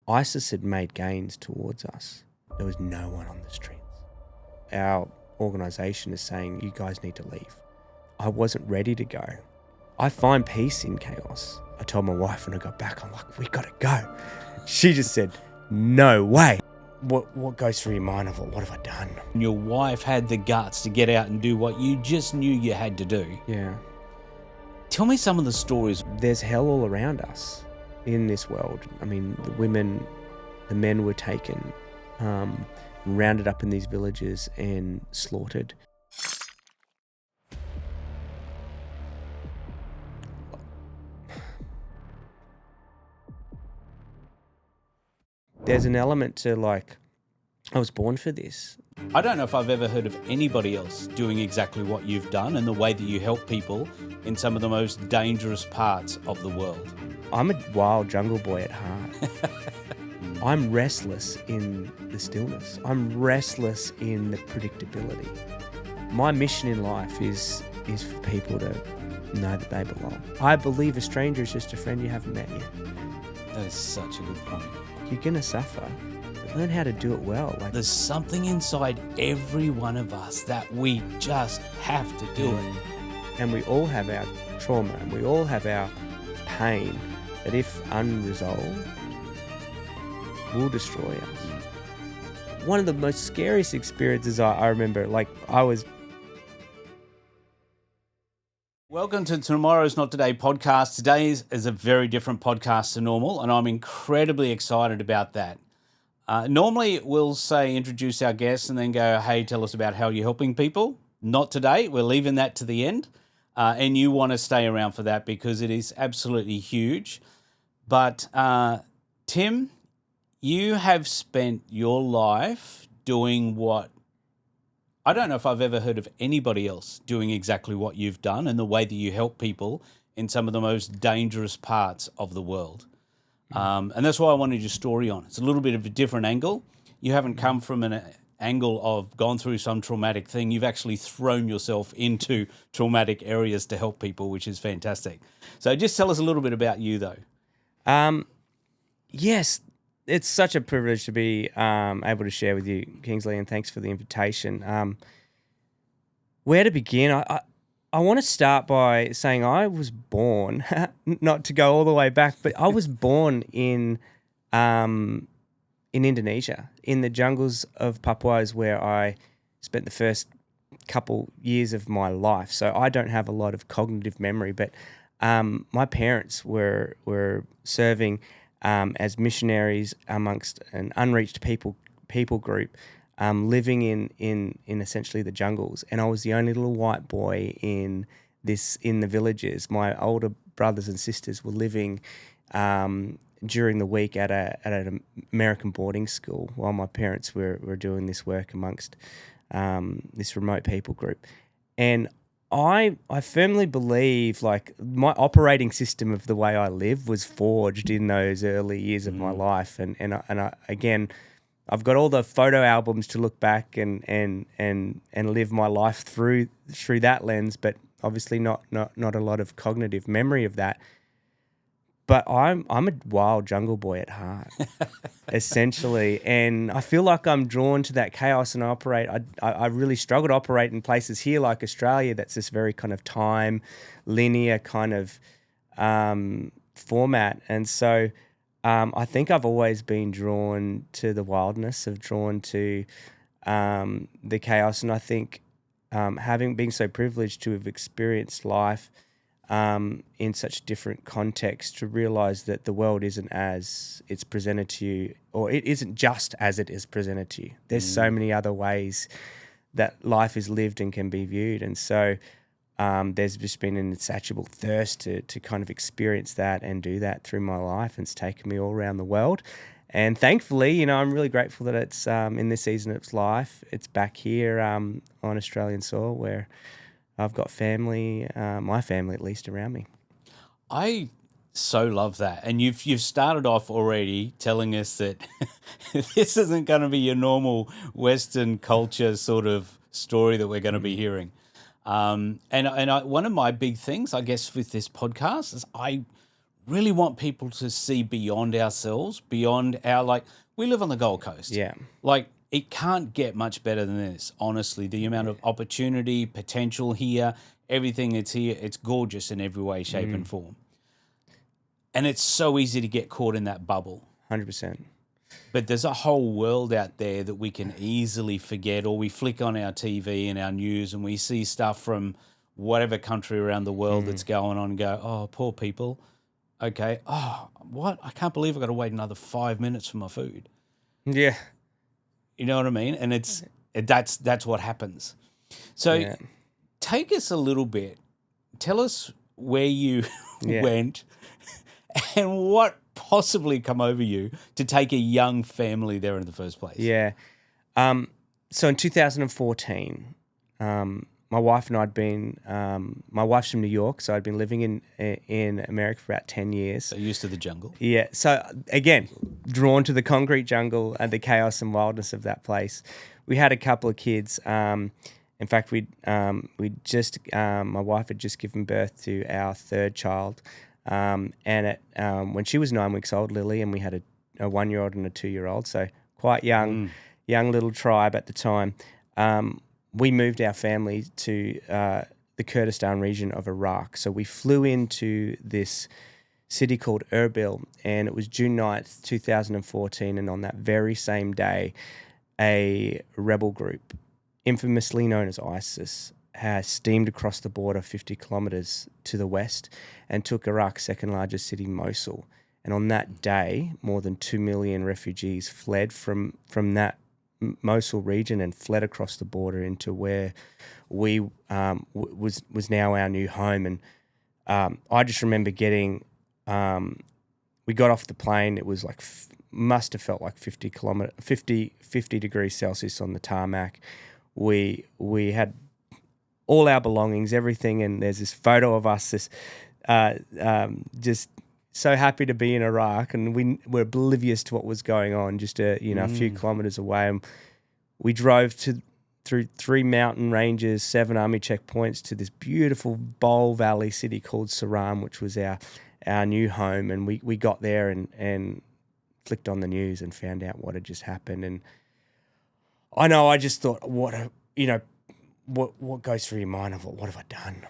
ISIS had made gains towards us. There was no one on the streets. Our organisation is saying, you guys need to leave. I wasn't ready to go. I find peace in chaos. I told my wife when I got back, I'm like, we gotta go. She just said, no way. What goes through your mind of, what have I done? Your wife had the guts to get out and do what you just knew you had to do. Yeah. Tell me some of the stories. There's hell all around us in this world. I mean, the men were taken, rounded up in these villages and slaughtered. There's an element to I was born for this. I don't know if I've ever heard of anybody else doing exactly what you've done and the way that you help people in some of the most dangerous parts of the world. I'm a wild jungle boy at heart. I'm restless in the stillness. I'm restless in the predictability. My mission in life is for people to know that they belong. I believe a stranger is just a friend you haven't met yet. That is such a good point. You're going to suffer. Learn how to do it well. There's something inside every one of us that we just have to do it. And we all have our trauma and we all have our pain that, if unresolved, will destroy us. One of the most scariest experiences I remember, Welcome to Tomorrow's Not Today podcast. Today's is a very different podcast to normal, and I'm incredibly excited about that. Normally, we'll introduce our guests and then go, hey, tell us about how you're helping people. Not today. We're leaving that to the end. And you want to stay around for that because it is absolutely huge. But Tim, you have spent your life doing what I don't know if I've ever heard of anybody else doing exactly what you've done and the way that you help people in some of the most dangerous parts of the world. And that's why I wanted your story on. It's a little bit of a different angle. You haven't come from an angle of gone through some traumatic thing. You've actually thrown yourself into traumatic areas to help people, which is fantastic. So just tell us a little bit about you, though. Yes, it's such a privilege to be able to share with you, Kingsley, and thanks for the invitation. Where to begin? I want to start by saying I was born, not to go all the way back, but I was born in Indonesia, in the jungles of Papua is where I spent the first couple years of my life. So I don't have a lot of cognitive memory, but my parents were serving as missionaries amongst an unreached people group, living in essentially the jungles, and I was the only little white boy in the villages. My older brothers and sisters were living during the week at an American boarding school while my parents were doing this work amongst this remote people group. And I firmly believe my operating system of the way I live was forged in those early years of my life, and I, again, I've got all the photo albums to look back and live my life through that lens, but obviously not a lot of cognitive memory of that. But I'm a wild jungle boy at heart, essentially, and I feel like I'm drawn to that chaos. And I really struggle to operate in places here like Australia that's this very kind of time linear kind of format, and so. I think I've always been drawn to the wildness, drawn to the chaos, and I think being so privileged to have experienced life in such different context, to realise that the world isn't as it's presented to you, or it isn't just as it is presented to you. There's so many other ways that life is lived and can be viewed, and so there's just been an insatiable thirst to kind of experience that and do that through my life, and it's taken me all around the world. And thankfully, I'm really grateful that it's in this season of its life, it's back here on Australian soil where I've got family, my family at least, around me. I so love that. And you've started off already telling us that this isn't going to be your normal Western culture sort of story that we're going to be hearing. And one of my big things, I guess, with this podcast is I really want people to see beyond ourselves, beyond our, like, we live on the Gold Coast. Yeah. Like, it can't get much better than this, honestly. The amount of opportunity, potential here, everything that's here, it's gorgeous in every way, shape, and form. And it's so easy to get caught in that bubble. 100%. But there's a whole world out there that we can easily forget, or we flick on our TV and our news and we see stuff from whatever country around the world that's going on and go, oh, poor people. Okay. Oh, what? I can't believe I've got to wait another 5 minutes for my food. Yeah. You know what I mean? And that's what happens. So take us a little bit. Tell us where you went and what possibly come over you to take a young family there in the first place. Yeah. So in 2014, my wife and I'd been, my wife's from New York, so I'd been living in America for about 10 years. So used to the jungle. Yeah. So again, drawn to the concrete jungle and the chaos and wildness of that place. We had a couple of kids. In fact, we just my wife had just given birth to our third child, and when she was 9 weeks old, Lily, and we had a 1-year-old and a 2-year-old, so quite young little tribe at the time. We moved our family to the Kurdistan region of Iraq. So we flew into this city called Erbil, and it was June 9th, 2014, and on that very same day, a rebel group, infamously known as ISIS, has steamed across the border 50 kilometers to the west and took Iraq's second largest city, Mosul. And on that day, more than 2 million refugees fled from that Mosul region and fled across the border into where we was now our new home. And I just remember getting, we got off the plane. It was like must have felt like 50 degrees Celsius on the tarmac. We had all our belongings, everything, and there's this photo of us just so happy to be in Iraq, and we were oblivious to what was going on just a few kilometers away. And we drove through 3 mountain ranges, 7 army checkpoints to this beautiful bowl valley city called Saram, which was our new home. And we got there and flicked on the news and found out what had just happened. And I just thought, what goes through your mind of what have I done?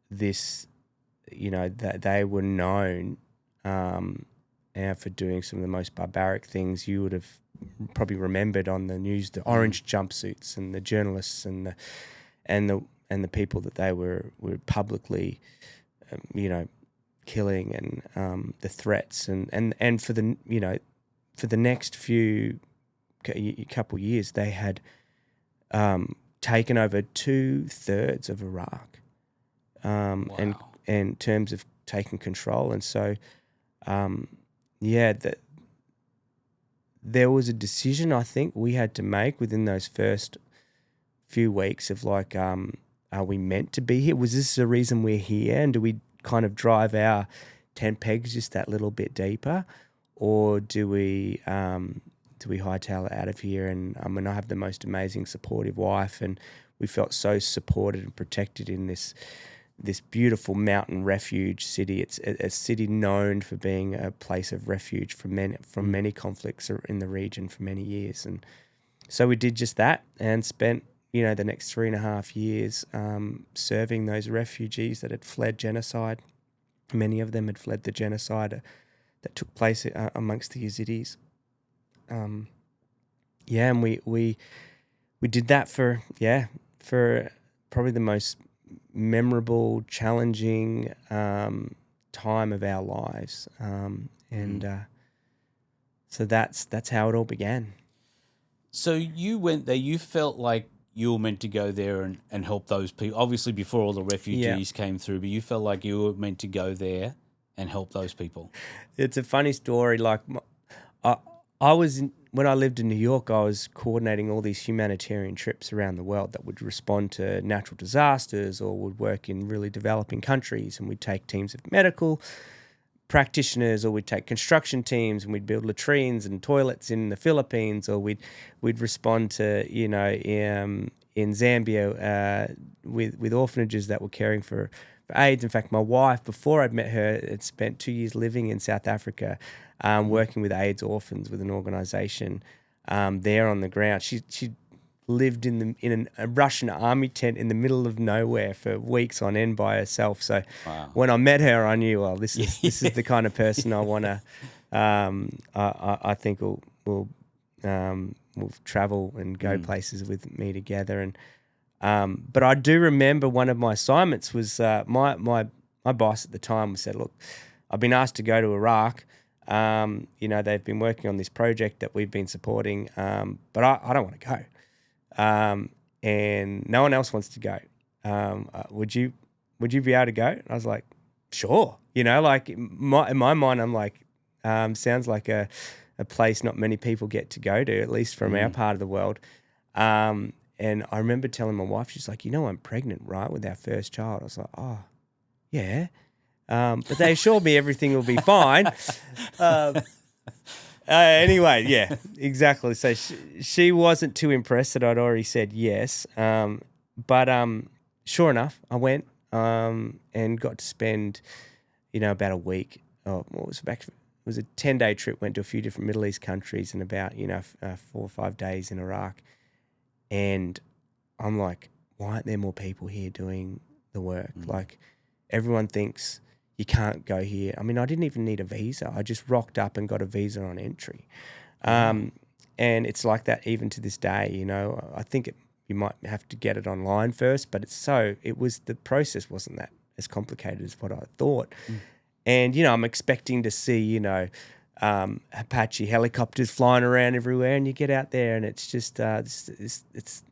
This. That they were known for doing some of the most barbaric things. You would have probably remembered on the news the orange jumpsuits and the journalists and the people that they were publicly, killing, and the threats and for the next few couple years they had taken over 2/3 of Iraq. Wow. And in terms of taking control. And so, there was a decision I think we had to make within those first few weeks of are we meant to be here? Was this the reason we're here? And do we kind of drive our tent pegs just that little bit deeper? Or do we hightail it out of here? And I have the most amazing supportive wife, and we felt so supported and protected in this beautiful mountain refuge city. It's a city known for being a place of refuge from many conflicts in the region for many years. And so we did just that and spent, the next 3.5 years serving those refugees that had fled genocide. Many of them had fled the genocide that took place amongst the Yazidis. And we did that for probably the most memorable, challenging time of our lives, so that's how it all began. So you went there. You felt like you were meant to go there and help those people. Obviously, before all the refugees came through, but you felt like you were meant to go there and help those people. It's a funny story. When I lived in New York, I was coordinating all these humanitarian trips around the world that would respond to natural disasters or would work in really developing countries. And we'd take teams of medical practitioners, or we'd take construction teams and we'd build latrines and toilets in the Philippines, or we'd respond to, in Zambia with orphanages that were caring for for AIDS. In fact, my wife, before I'd met her, had spent 2 years living in South Africa, working with AIDS orphans with an organisation there on the ground. She lived in a Russian army tent in the middle of nowhere for weeks on end by herself. So when I met her, I knew, well, this is the kind of person I want to. I think will travel and go places with me together. And but I do remember one of my assignments was my boss at the time said, "Look, I've been asked to go to Iraq. They've been working on this project that we've been supporting, but I don't want to go." And no one else wants to go. Would you be able to go? And I was like, sure. Like in my mind, I'm like, sounds like a place not many people get to go to, at least from our part of the world. And I remember telling my wife, she's like, I'm pregnant, right, with our first child. I was like, oh, yeah. But they assured me everything will be fine. Anyway, yeah, exactly. So she wasn't too impressed that I'd already said yes. But sure enough, I went and got to spend, about a week. It was a 10-day trip. Went to a few different Middle East countries and about 4 or 5 days in Iraq. And I'm like, why aren't there more people here doing the work? Like everyone thinks you can't go here. I mean, I didn't even need a visa. I just rocked up and got a visa on entry. And it's like that even to this day, I think you might have to get it online first, but the process wasn't that as complicated as what I thought. And, I'm expecting to see, Apache helicopters flying around everywhere, and you get out there and it's just, it's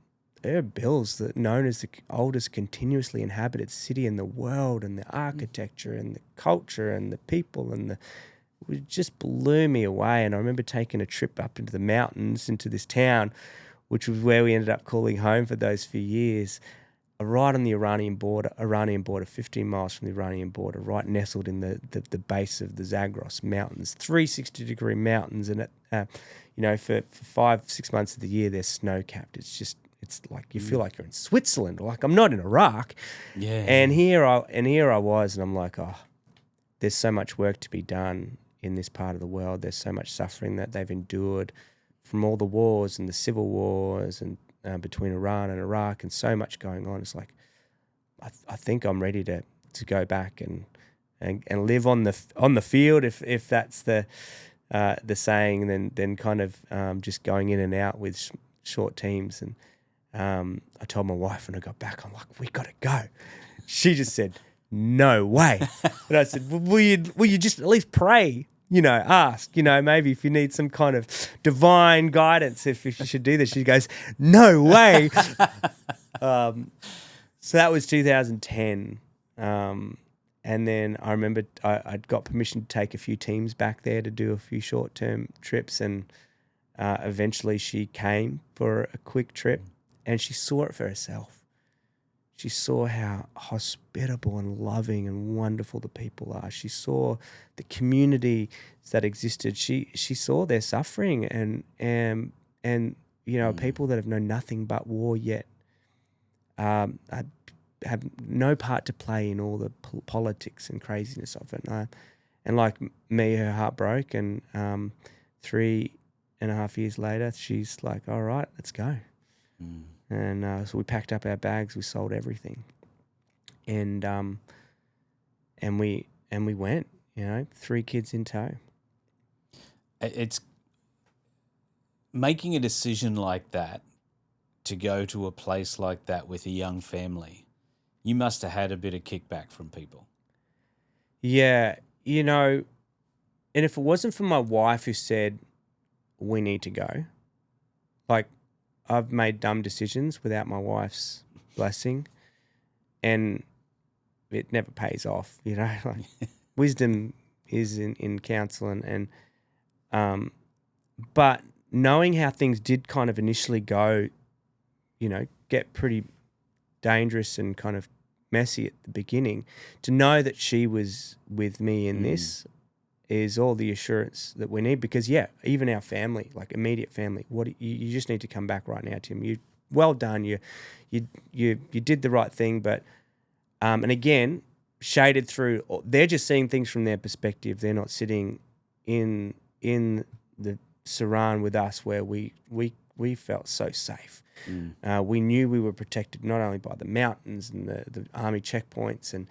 Erbil's known as the oldest continuously inhabited city in the world, and the architecture and the culture and the people it just blew me away. And I remember taking a trip up into the mountains into this town, which was where we ended up calling home for those few years, right on the Iranian border, 15 miles from the Iranian border, right nestled in the base of the Zagros Mountains, 360-degree mountains. And for 5-6 months of the year, they're snow-capped. It's like you feel like you're in Switzerland, or like I'm not in Iraq. Yeah. And here I was, and I'm like, oh, there's so much work to be done in this part of the world. There's so much suffering that they've endured from all the wars and the civil wars and between Iran and Iraq, and so much going on. It's like I think I'm ready to go back and live on the field, if that's the saying. Then kind of just going in and out with short teams. And I told my wife when I got back, I'm like, we got to go. She just said, no way. And I said, will you just at least pray? Ask, maybe if you need some kind of divine guidance, if you should do this. She goes, no way. So that was 2010. And then I remember I'd got permission to take a few teams back there to do a few short-term trips. And eventually she came for a quick trip, and she saw it for herself. She saw how hospitable and loving and wonderful the people are. She saw the community that existed. She saw their suffering and people that have known nothing but war yet have no part to play in all the politics and craziness of it. And like me, her heart broke, and 3.5 years later, she's like, all right, let's go. And so we packed up our bags, we sold everything, and we went. 3 kids in tow. It's making a decision like that to go to a place like that with a young family. You must have had a bit of kickback from people. Yeah, and if it wasn't for my wife who said we need to go, like, I've made dumb decisions without my wife's blessing, and it never pays off, like wisdom is in counsel and but knowing how things did kind of initially go, get pretty dangerous and kind of messy at the beginning, to know that she was with me in this is all the assurance that we need. Because even our family, like immediate family, you just need to come back right now, Tim. You well done. You did the right thing. But and again, shaded through. They're just seeing things from their perspective. They're not sitting in the Saran with us, where we felt so safe. We knew we were protected not only by the mountains and the army checkpoints, and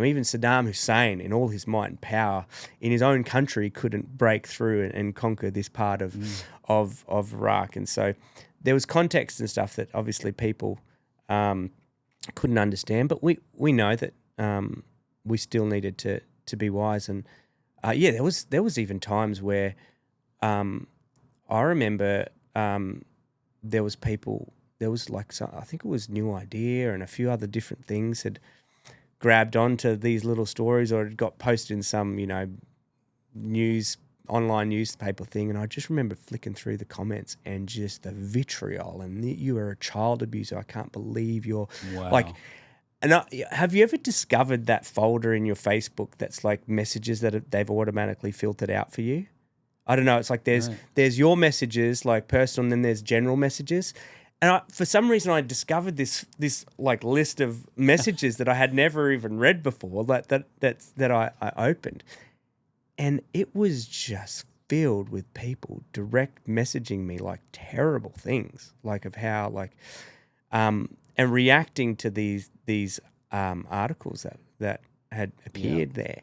even Saddam Hussein, in all his might and power, in his own country, couldn't break through and conquer this part of Iraq. And so there was context and stuff that obviously people couldn't understand, but we know that we still needed to be wise. And there was even times where I remember there was like I think it was New Idea and a few other different things had grabbed onto these little stories, or it got posted in some online newspaper thing, and I just remember flicking through the comments and just the vitriol, and you are a child abuser. I can't believe you're like. And have you ever discovered that folder in your Facebook that's like messages that they've automatically filtered out for you? I don't know. It's like there's your messages, like personal, and then there's general messages. And for some reason, I discovered this like list of messages that I had never even read before that I opened, and it was just filled with people direct messaging me like terrible things, like of how and reacting to these articles that had appeared there.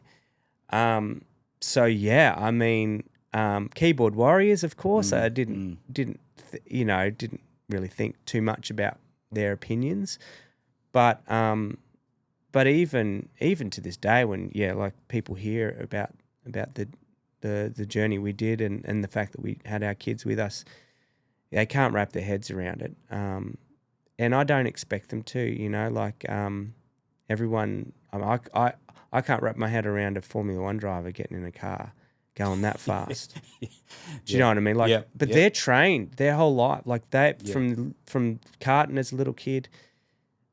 So yeah, I mean, keyboard warriors, of course. I didn't really think too much about their opinions, but even to this day, when like people hear about the journey we did and the fact that we had our kids with us, they can't wrap their heads around it. And I don't expect them to, everyone. I can't wrap my head around a Formula One driver getting in a car going that fast. Do you know what I mean? Like, but they're trained their whole life. Like from karting as a little kid.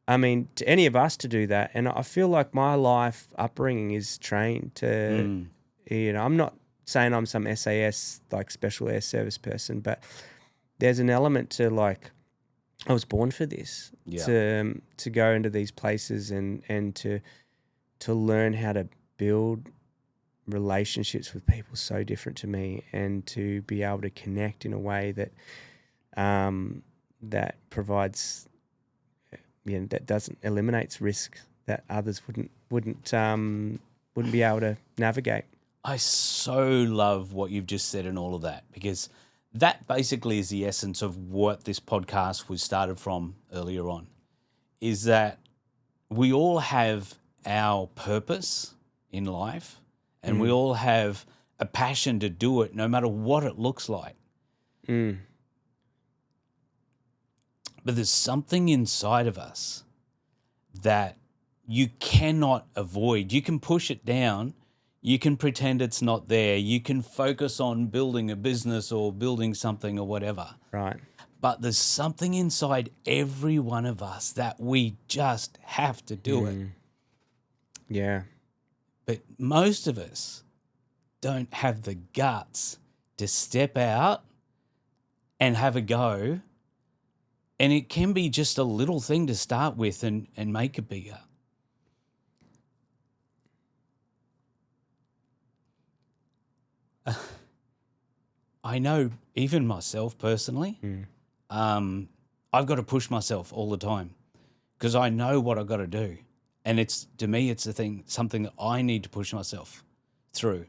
I mean, to any of us to do that, and I feel like my life upbringing is trained to. I'm not saying I'm some SAS like special air service person, but there's an element to like. I was born for this, to go into these places and to learn how to build relationships with people so different to me, and to be able to connect in a way that that provides, that eliminates risk that others wouldn't be able to navigate. I so love what you've just said and all of that, because that basically is the essence of what this podcast was started from earlier on, is that we all have our purpose in life, and we all have a passion to do it no matter what it looks like. But there's something inside of us that you cannot avoid. You can push it down. You can pretend it's not there. You can focus on building a business or building something or whatever. Right. But there's something inside every one of us that we just have to do it. Yeah. But most of us don't have the guts to step out and have a go. And it can be just a little thing to start with and make it bigger. I know even myself personally, I've got to push myself all the time because I know what I've got to do. And to me, it's something that I need to push myself through.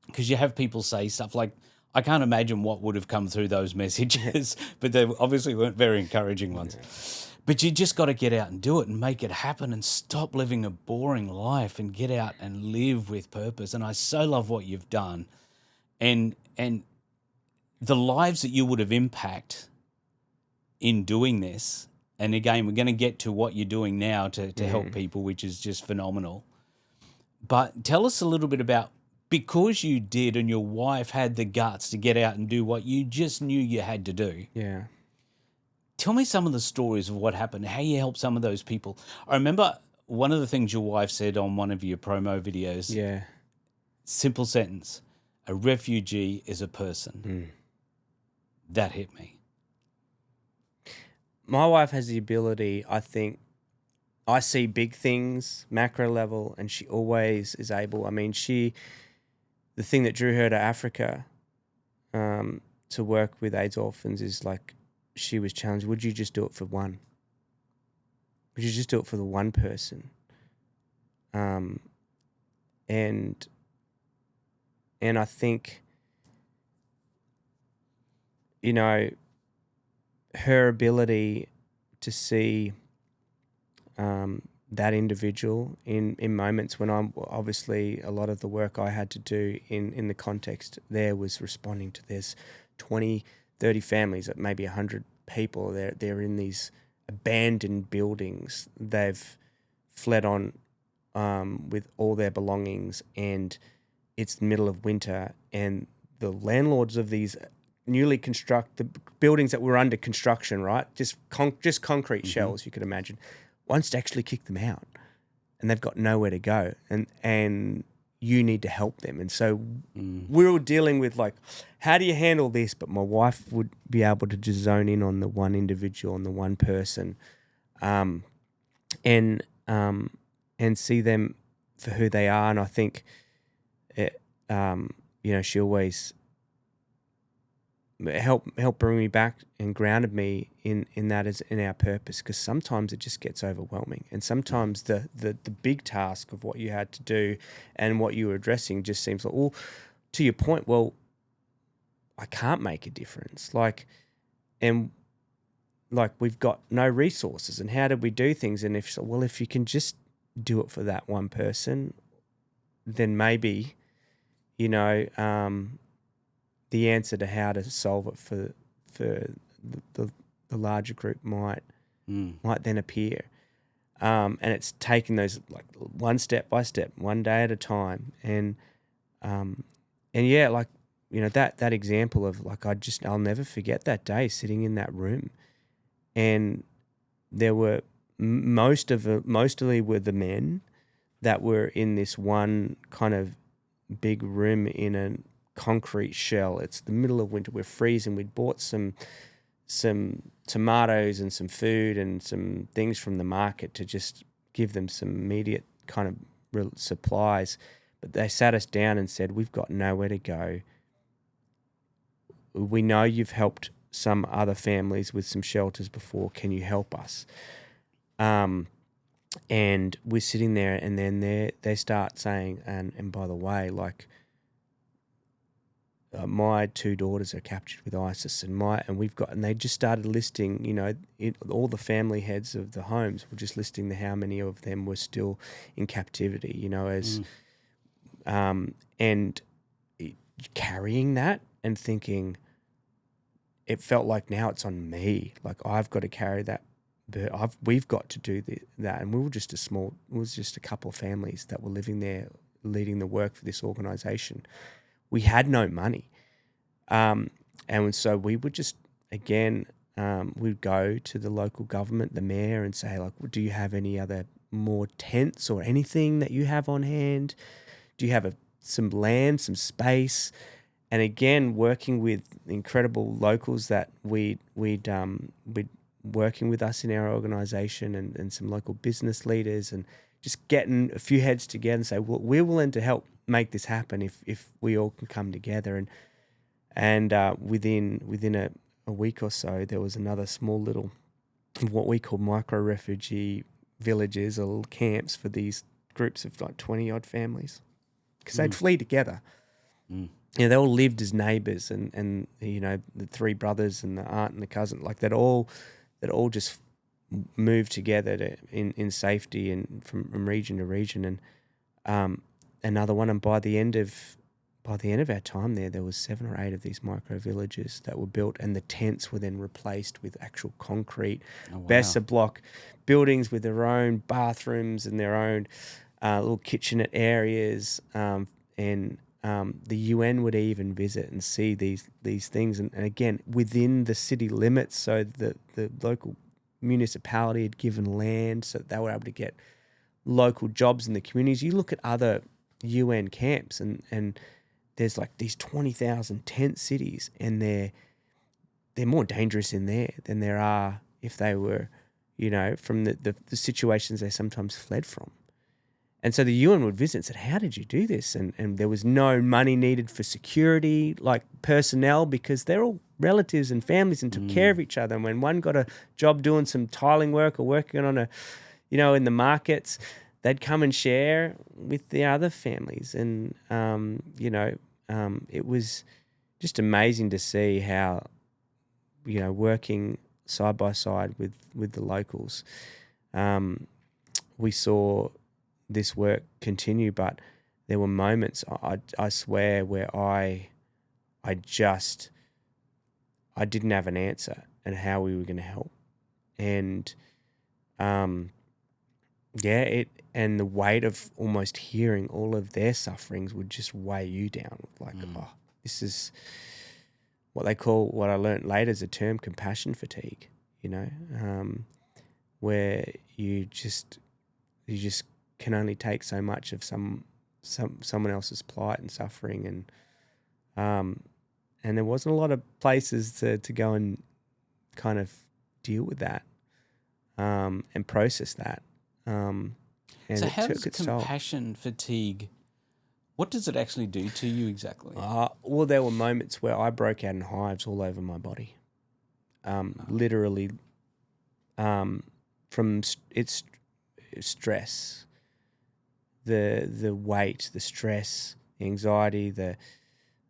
Because you have people say stuff like, I can't imagine what would have come through those messages, but they obviously weren't very encouraging ones. But you just got to get out and do it and make it happen and stop living a boring life and get out and live with purpose. And I so love what you've done. And the lives that you would have impact in doing this. And again, we're going to get to what you're doing now to help people, which is just phenomenal. But tell us a little bit about, because you did and your wife had the guts to get out and do what you just knew you had to do. Yeah. Tell me some of the stories of what happened, how you helped some of those people. I remember one of the things your wife said on one of your promo videos. Yeah. Simple sentence. A refugee is a person. That hit me. My wife has the ability, I think, I see big things, macro level, and she always is able. I mean, the thing that drew her to Africa to work with AIDS orphans is like she was challenged. Would you just do it for one? Would you just do it for the one person? And I think, you know, her ability to see that individual in moments when I'm obviously a lot of the work I had to do in the context there was responding to there's 20, 30 families, maybe 100 people. They're in these abandoned buildings. They've fled on with all their belongings, and it's the middle of winter, and the landlords of these newly constructed buildings that were under construction, right? Just concrete shells, you could imagine, wants to actually kick them out, and they've got nowhere to go, and you need to help them. And so we're all dealing with like, how do you handle this? But my wife would be able to just zone in on the one individual and the one person, and see them for who they are. And I think, she always helped bring me back and grounded me in that as in our purpose, because sometimes it just gets overwhelming, and sometimes the big task of what you had to do and what you were addressing just seems like, well, to your point, well, I can't make a difference, and we've got no resources, and how did we do things? And if you can just do it for that one person, then maybe, the answer to how to solve it for the larger group might then appear. And it's taking those like one step by step, one day at a time. And yeah, that example of I'll never forget that day sitting in that room, and there were mostly were the men that were in this one kind of big room in a concrete shell. It's the middle of winter. We're freezing. We'd bought some tomatoes and some food and some things from the market to just give them some immediate kind of supplies. But they sat us down and said, we've got nowhere to go. We know you've helped some other families with some shelters before. Can you help us? And we're sitting there, and then they start saying, and by the way, my two daughters are captured with ISIS, and they just started listing, all the family heads of the homes were just listing how many of them were still in captivity, and carrying that and thinking, it felt like now it's on me. Like I've got to carry that. We've got to do that, and it was just a couple of families that were living there, leading the work for this organisation. We had no money, and so we would just we'd go to the local government, the mayor, and say do you have any other more tents or anything that you have on hand? Do you have some land, some space? And again, working with incredible locals that we'd working with us in our organisation, and some local business leaders, and just getting a few heads together and say, well, we're willing to help make this happen if we all can come together. And within a week or so, there was another small little, what we call micro refugee villages or little camps for these groups of 20 odd families, because they'd flee together. They all lived as neighbours, and the three brothers and the aunt and the cousin, they'd all just moved together in safety and from region to region. And another one, and by the end of our time there was 7 or 8 of these micro villages that were built, and the tents were then replaced with actual concrete Bessa block buildings with their own bathrooms and their own little kitchenette areas, and the UN would even visit and see these things, and again within the city limits. So the local municipality had given land so that they were able to get local jobs in the communities. You look at other UN camps, and there's these 20,000 tent cities, and they're more dangerous in there than there are if they were, from the situations they sometimes fled from. And so the UN would visit and said, how did you do this? And there was no money needed for security, like personnel, because they're all relatives and families and took care of each other. And when one got a job doing some tiling work or working on in the markets, they'd come and share with the other families. And, it was just amazing to see how, working side by side with the locals, we saw this work continue, but there were moments, I swear, where I didn't have an answer and how we were going to help. And, and the weight of almost hearing all of their sufferings would just weigh you down. Like, this is what they call, what I learned later is a term, compassion fatigue, where you just can only take so much of someone else's plight and suffering, and there wasn't a lot of places to go and kind of deal with that and process that. And so how does compassion fatigue, what does it actually do to you exactly? Well, there were moments where I broke out in hives all over my body, literally, from its stress. The weight, the stress, the anxiety,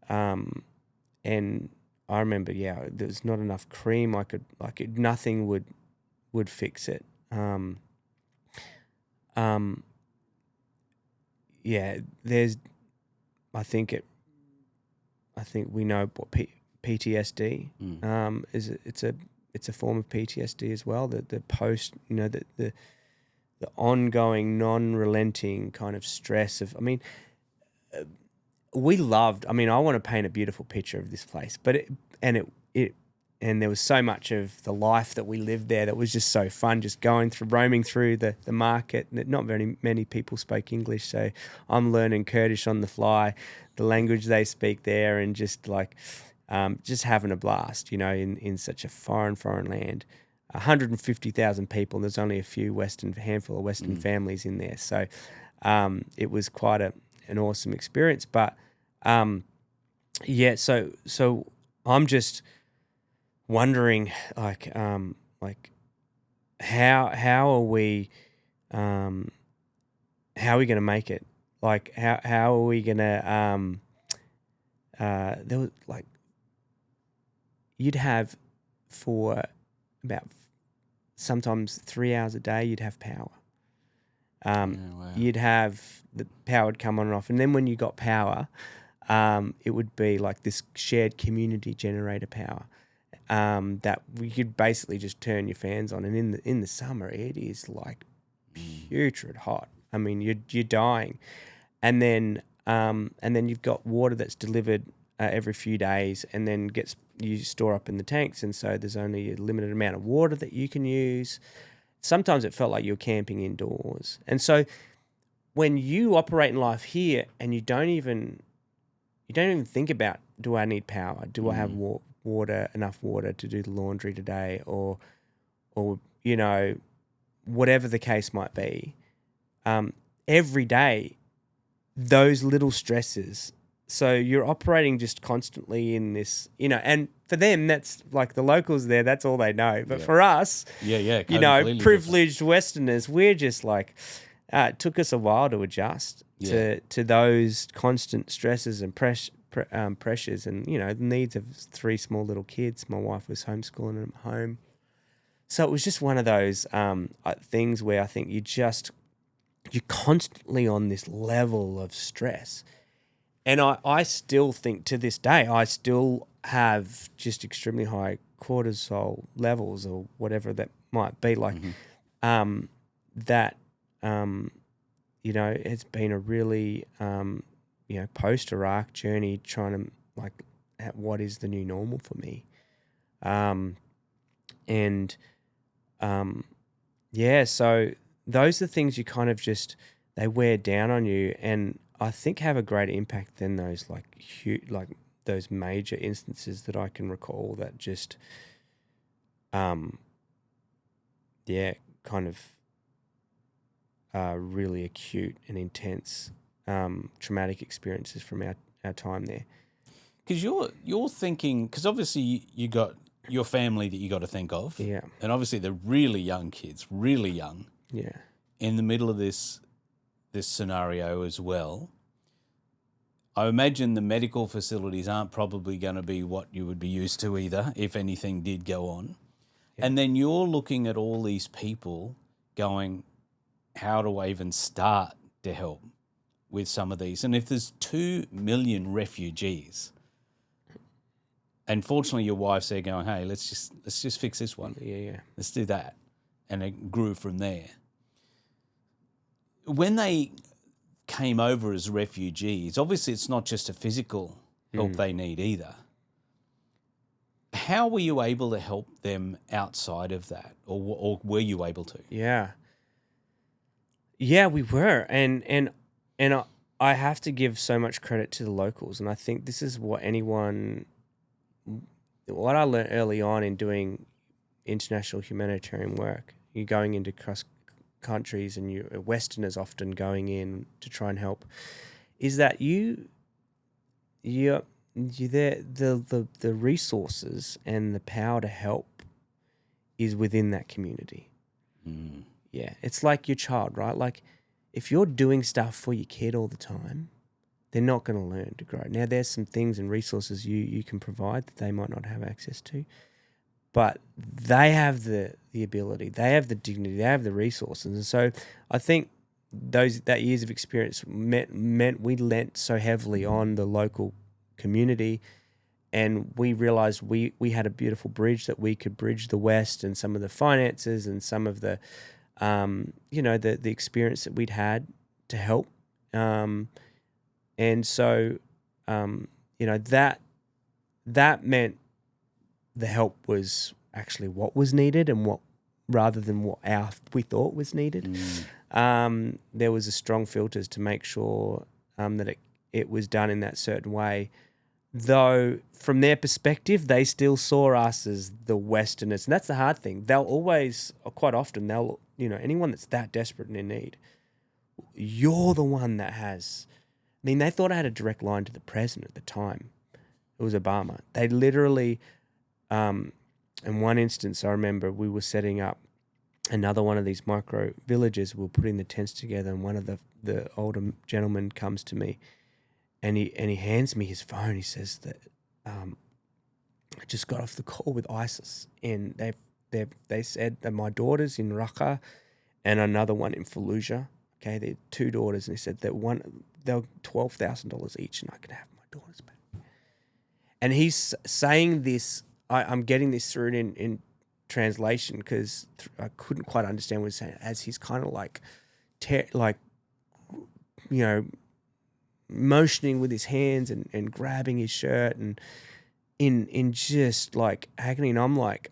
and I remember, there was not enough cream. Nothing would fix it. There's, I think we know what PTSD is. It's a form of PTSD as well. The post, the ongoing, non-relenting kind of stress of, we loved, I want to paint a beautiful picture of this place, but and there was so much of the life that we lived there that was just so fun, just roaming through the market. Not very many people spoke English, so I'm learning Kurdish on the fly, the language they speak there, and just having a blast, in such a foreign land. 150,000 people, and there's only a handful of Western families in there. So it was quite an awesome experience. But so I'm just wondering, how are we going to make it? Like how are we going to there was you'd have for about sometimes 3 hours a day, you'd have power. Wow. You'd have the power would come on and off. And then when you got power, it would be like this shared community generator power that we could basically just turn your fans on. And in the summer, it is like putrid hot. You're dying. And then you've got water that's delivered every few days, and then you store up in the tanks, and so there's only a limited amount of water that you can use. Sometimes it felt like you're camping indoors. And so when you operate in life here and you don't even think about, do I need power? Do I have enough water to do the laundry today? Or whatever the case might be. Every day, those little stresses. So you're operating just constantly in this, and for them, that's like the locals there, that's all they know. But for us, privileged Westerners, we're just like, it took us a while to adjust to those constant stresses and pressures and, the needs of 3 small little kids. My wife was homeschooling them at home. So it was just one of those things where I think you're constantly on this level of stress. And I still think to this day, I still have just extremely high cortisol levels or whatever that might be. It's been a really, post-Iraq journey trying to what is the new normal for me. So those are things you kind of just, they wear down on you, and I think have a greater impact than those those major instances that I can recall that just, kind of really acute and intense traumatic experiences from our time there. Because you're thinking, because obviously you got your family that you got to think of, Yeah. and obviously they're really young kids, really young, Yeah. in the middle of this scenario as well. I imagine the medical facilities aren't probably going to be what you would be used to either, if anything did go on. Yeah. And then you're looking at all these people going, how do I even start to help with some of these? And if there's 2 million refugees, and fortunately your wife's there going, hey, let's just fix this one. Yeah. Let's do that. And it grew from there. When they came over as refugees, obviously it's not just a physical help they need either. How were you able to help them outside of that, or were you able to? Yeah, we were, and I have to give so much credit to the locals, and I think this is what I learned early on in doing international humanitarian work. You're going into cross countries, and you Westerners often going in to try and help, is that the resources and the power to help is within that community. Yeah, it's like your child, right? Like if you're doing stuff for your kid all the time, they're not going to learn to grow. Now there's some things and resources you can provide that they might not have access to, but they have the ability, they have the dignity, they have the resources. And so I think that years of experience meant we lent so heavily on the local community, and we realized we had a beautiful bridge that we could bridge the West and some of the finances and some of the the experience that we'd had to help. And so that meant the help was actually what was needed, and what rather than what we thought was needed. There was a strong filters to make sure that it was done in that certain way. Though from their perspective, they still saw us as the Westerners, and that's the hard thing. They'll always, or quite often, anyone that's that desperate and in need, you're the one that has. I mean, they thought I had a direct line to the president at the time. It was Obama. They literally, in one instance, I remember we were setting up another one of these micro villages. We were putting the tents together, and one of the older gentlemen comes to me, and he hands me his phone. He says that I just got off the call with ISIS, and they said that my daughter's in Raqqa and another one in Fallujah. Okay, they're 2 daughters, and he said that they're $12,000 each, and I can have my daughters back. And he's saying this. I'm getting this through in translation because I couldn't quite understand what he's saying. As he's kind of motioning with his hands and grabbing his shirt and in just like agony. And I'm like,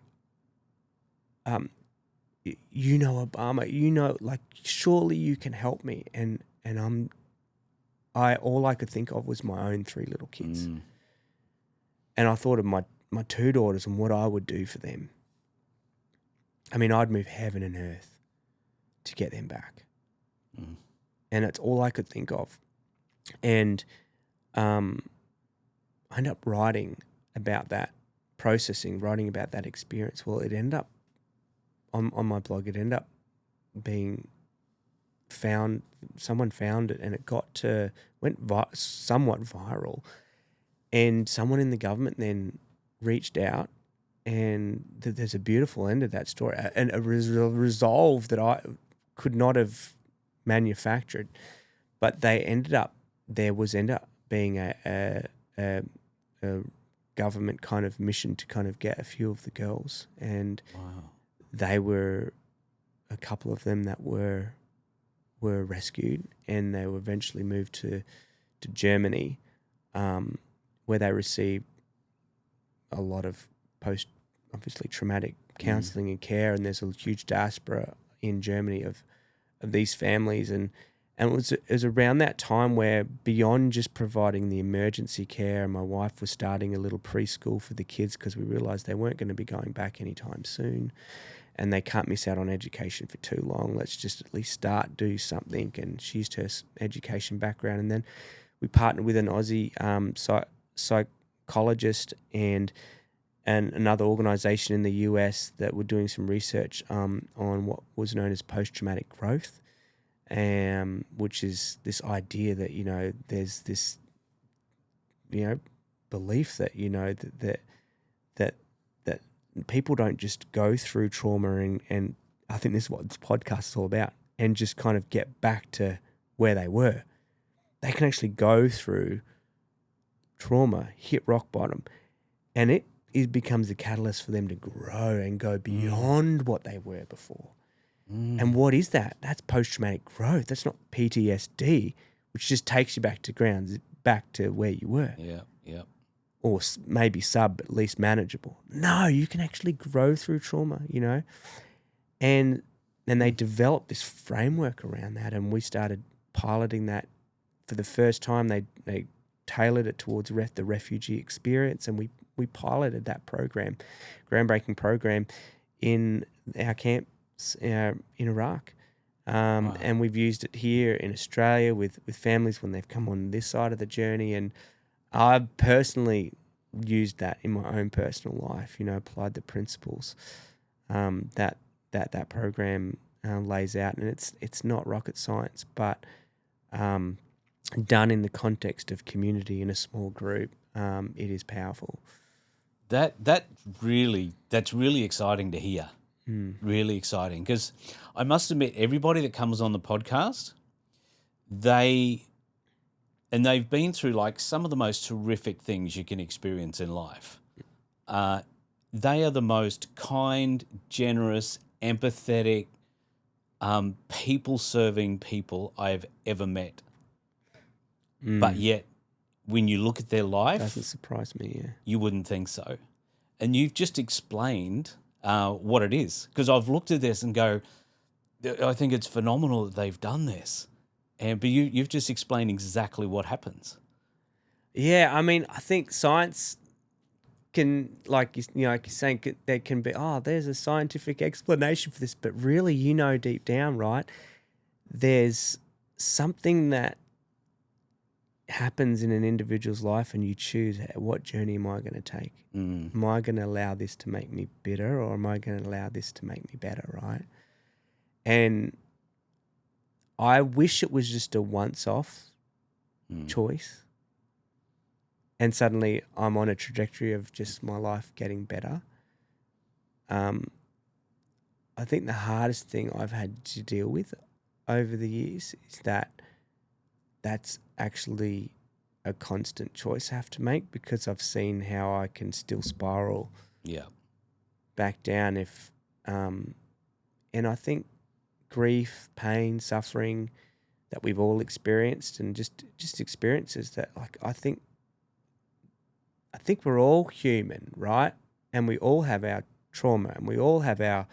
Obama, like surely you can help me. And all I could think of was my own 3 little kids. And I thought of my 2 daughters and what I would do for them. I mean, I'd move heaven and earth to get them back. And it's all I could think of. And I ended up writing about that writing about that experience. Well, it ended up on my blog, it ended up being found, someone found it, and it went somewhat viral. And someone in the government then reached out, and there's a beautiful end of that story, and a resolve that I could not have manufactured. But there was ended up being a government kind of mission to kind of get a few of the girls, and they were a couple of them that were rescued, and they were eventually moved to Germany, where they received a lot of obviously traumatic counselling and care, and there's a huge diaspora in Germany of these families, and it was around that time where, beyond just providing the emergency care, my wife was starting a little preschool for the kids because we realised they weren't going to be going back anytime soon. and they can't miss out on education for too long. Let's just at least do something. And she used her education background. And then we partnered with an Aussie psychologist and another organization in the US that were doing some research on what was known as post-traumatic growth, which is this idea that, there's this, belief that, that people don't just go through trauma and I think this is what this podcast is all about, and just kind of get back to where they were. They can actually go through trauma, hit rock bottom, and it becomes the catalyst for them to grow and go beyond what they were before. And what is that? That's post-traumatic growth. That's not PTSD, which just takes you back to where you were. Yeah. Or maybe at least manageable. No, you can actually grow through trauma, And they developed this framework around that, and we started piloting that for the first time. They tailored it towards the refugee experience, and we piloted that groundbreaking program in our camps in Iraq. Wow. And we've used it here in Australia with families when they've come on this side of the journey. And I've personally used that in my own personal life, applied the principles that program lays out. And it's not rocket science, but done in the context of community in a small group, it is powerful. That's really exciting to hear. Really exciting, because I must admit, everybody that comes on the podcast, they've been through like some of the most horrific things you can experience in life. They are the most kind, generous, empathetic, people-serving people I've ever met. But yet, when you look at their life, doesn't surprise me. Yeah, you wouldn't think so. And you've just explained what it is, because I've looked at this and go, I think it's phenomenal that they've done this. But you've just explained exactly what happens. Yeah, I mean, I think science can, like you're saying, there can be, there's a scientific explanation for this, but really, deep down, right, there's something that happens in an individual's life, and you choose, what journey am I going to take? Am I going to allow this to make me bitter, or am I going to allow this to make me better, right? And I wish it was just a once-off choice, and suddenly I'm on a trajectory of just my life getting better. I think the hardest thing I've had to deal with over the years is that that's actually a constant choice I have to make, because I've seen how I can still spiral back down if and I think grief, pain, suffering that we've all experienced, and just experiences that, like, I think we're all human, right? And we all have our trauma, and we all have our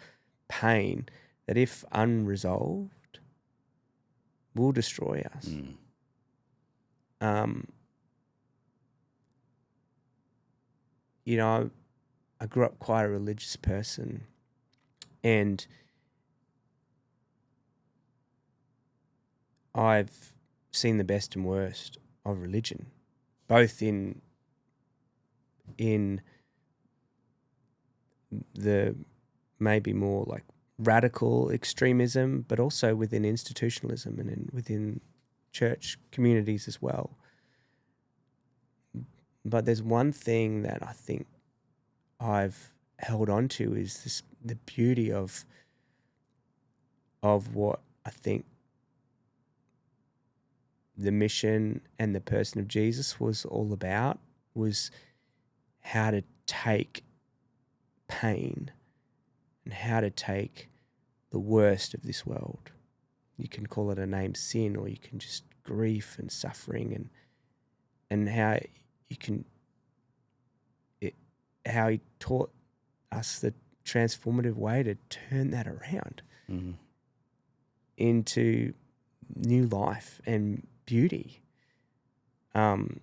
pain that, if unresolved, will destroy us. I grew up quite a religious person, and I've seen the best and worst of religion, both in the maybe more like radical extremism, but also within institutionalism and within church communities as well. But there's one thing that I think I've held on to, is the beauty of what I think the mission and the person of Jesus was all about, was how to take pain and how to take the worst of this world. You can call it a name, sin, or you can just grief and suffering, and how you can how he taught us the transformative way to turn that around into new life and beauty. And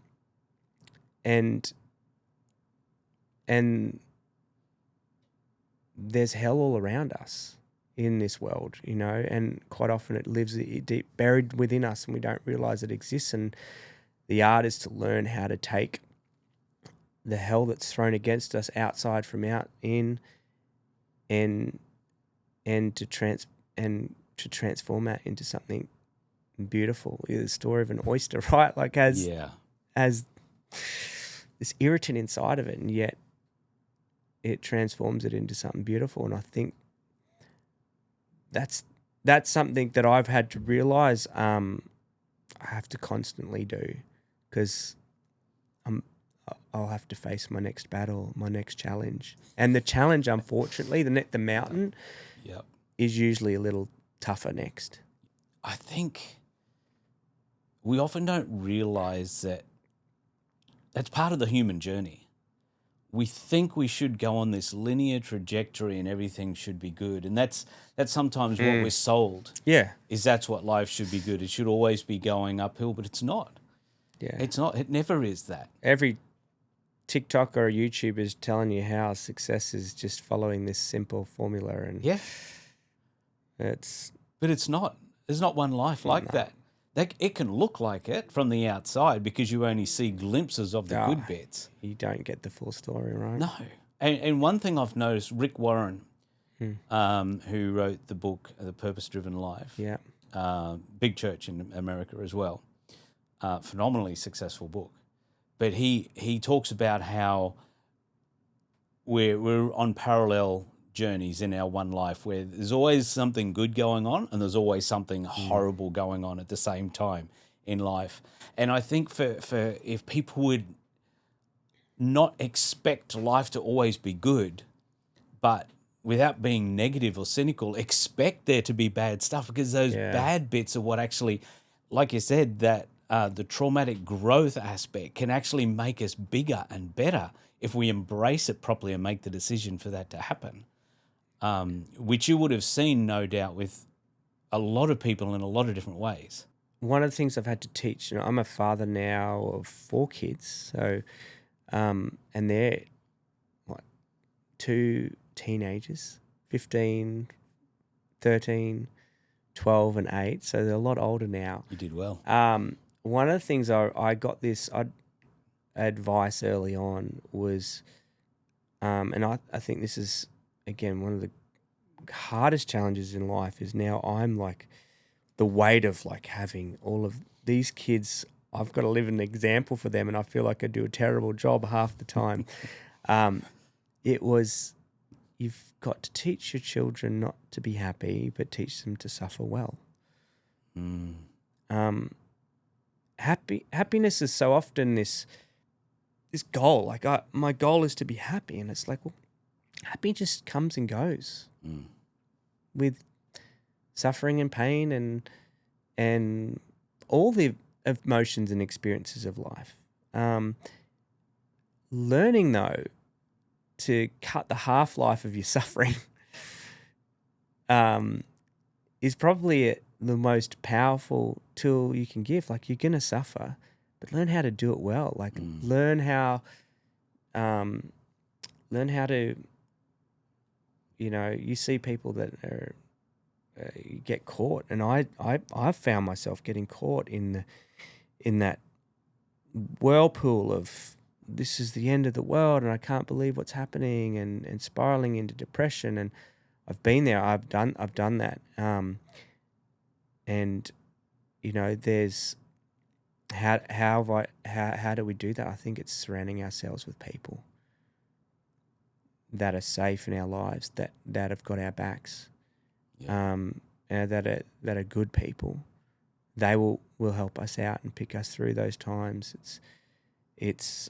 there's hell all around us in this world, you know, and quite often it lives deep buried within us and we don't realize it exists. And the art is to learn how to take the hell that's thrown against us outside from out in, and to transform that into something beautiful. The story of an oyster, right? Like has this irritant inside of it, and yet it transforms it into something beautiful. And I think that's something that I've had to realize I have to constantly do, because I'll have to face my next battle, my next challenge. And the challenge, unfortunately, the mountain is usually a little tougher next. I think we often don't realize that that's part of the human journey. We think we should go on this linear trajectory and everything should be good. And that's sometimes what we're sold. Yeah. Is that's what life should be good. It should always be going uphill, but it's not. Yeah. It's not. It never is that. Every TikTok or YouTuber is telling you how success is just following this simple formula, and but it's not. There's not one life like that. It can look like it from the outside because you only see glimpses of the good bits. You don't get the full story, right? No. And one thing I've noticed, Rick Warren, who wrote the book The Purpose-Driven Life, big church in America as well, phenomenally successful book. But he talks about how we're on parallel journeys in our one life, where there's always something good going on and there's always something horrible going on at the same time in life. And I think for if people would not expect life to always be good, but without being negative or cynical, expect there to be bad stuff, because those bad bits are what actually, like you said, that the traumatic growth aspect can actually make us bigger and better if we embrace it properly and make the decision for that to happen. Which you would have seen, no doubt, with a lot of people in a lot of different ways. One of the things I've had to teach, you know, I'm a father now of 4 kids, so and they're what, 2 teenagers, 15, 13, 12 and 8, so they're a lot older now. You did well. One of the things I got this advice early on was, and I think this is, again, one of the hardest challenges in life is now I'm like the weight of like having all of these kids. I've got to live an example for them, and I feel like I do a terrible job half the time. It was, you've got to teach your children not to be happy, but teach them to suffer well. Happiness is so often this goal. Like my goal is to be happy, and it's like, well, happy just comes and goes with suffering and pain and all the emotions and experiences of life. Learning though to cut the half-life of your suffering is probably the most powerful tool you can give. Like, you're gonna suffer, but learn how to do it well. Like learn how to, you know, you see people that are get caught, and I've found myself getting caught in that whirlpool of this is the end of the world and I can't believe what's happening, and spiraling into depression. And I've been there. I've done that. And you know, there's how do we do that? I think it's surrounding ourselves with people that are safe in our lives, that have got our backs, and that are good people. They will help us out and pick us through those times. It's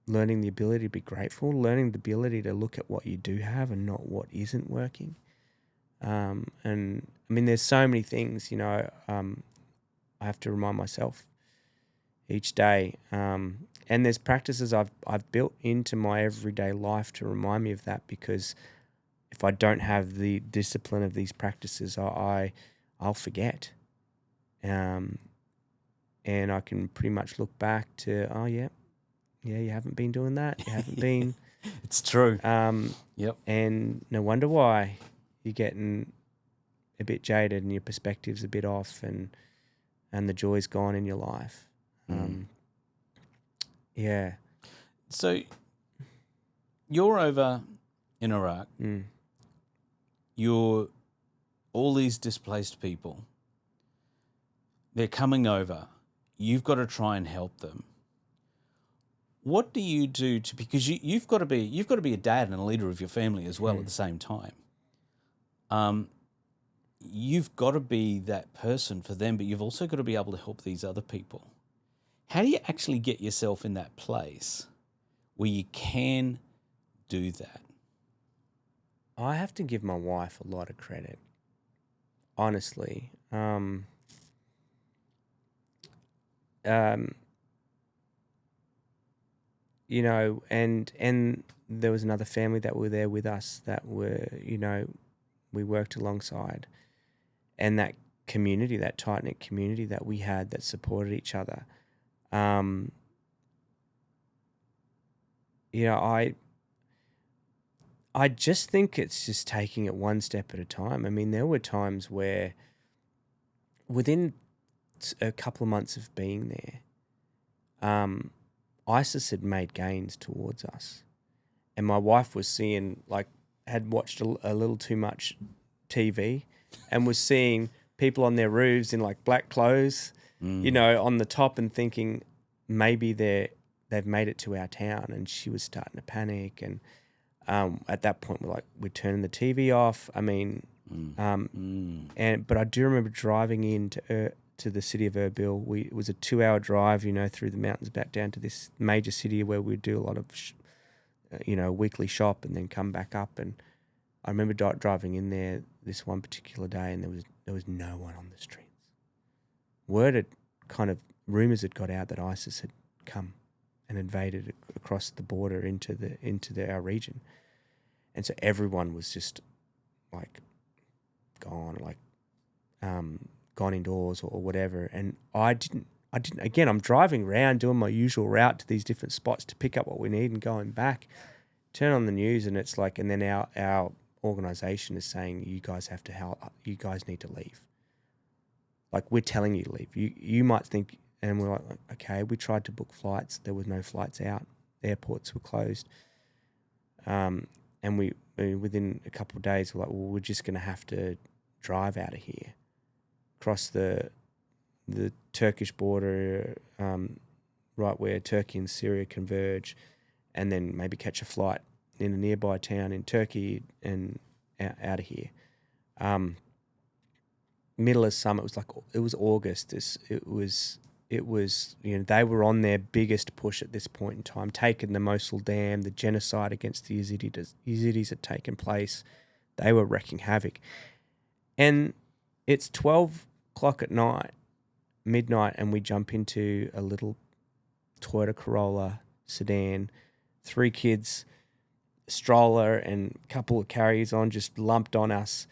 learning the ability to be grateful, learning the ability to look at what you do have and not what isn't working. And I mean, there's so many things, you know, I have to remind myself each day. And there's practices I've built into my everyday life to remind me of that, because if I don't have the discipline of these practices, I'll forget. And I can pretty much look back to, oh yeah, yeah, you haven't been doing that. You haven't been. It's true. Yep. And no wonder why you're getting a bit jaded and your perspective's a bit off and the joy's gone in your life. Yeah. So you're over in Iraq. You're all these displaced people. They're coming over. You've got to try and help them. What do you do because you've got to be a dad and a leader of your family as well at the same time. You've got to be that person for them, but you've also got to be able to help these other people. How do you actually get yourself in that place where you can do that? I have to give my wife a lot of credit, honestly. You know, and there was another family that were there with us that were, you know, we worked alongside, and that community, that tight-knit community that we had that supported each other. You know, I just think it's just taking it one step at a time. I mean, there were times where within a couple of months of being there, ISIS had made gains towards us. And my wife was seeing, like, had watched a little too much TV and was seeing people on their roofs in, like, black clothes, you know, on the top, and thinking maybe they've made it to our town. And she was starting to panic. And at that point, we're turning the TV off. I mean, but I do remember driving into to the city of Erbil. It was a 2-hour drive, you know, through the mountains back down to this major city where we'd do a lot of, you know, weekly shop and then come back up. And I remember driving in there this one particular day, and there was no one on the streets. Rumors had got out that ISIS had come and invaded across the border into our region, and so everyone was just like gone, like gone indoors or whatever. And I didn't. Again, I'm driving around doing my usual route to these different spots to pick up what we need and going back. Turn on the news and it's like, and then our organization is saying, you guys have to help. You guys need to leave. Like, we're telling you to leave. You might think, and we're like, okay. We tried to book flights. There was no flights out. Airports were closed. And we within a couple of days, we're like, well, we're just going to have to drive out of here, across the Turkish border, right where Turkey and Syria converge, and then maybe catch a flight in a nearby town in Turkey and out of here. Middle of summer, it was August. It was, you know, they were on their biggest push at this point in time, taking the Mosul Dam, the genocide against the Yazidis had taken place. They were wreaking havoc. And it's 12 o'clock at night, midnight, and we jump into a little Toyota Corolla sedan, 3 kids, stroller, and a couple of carriers on, just lumped on us.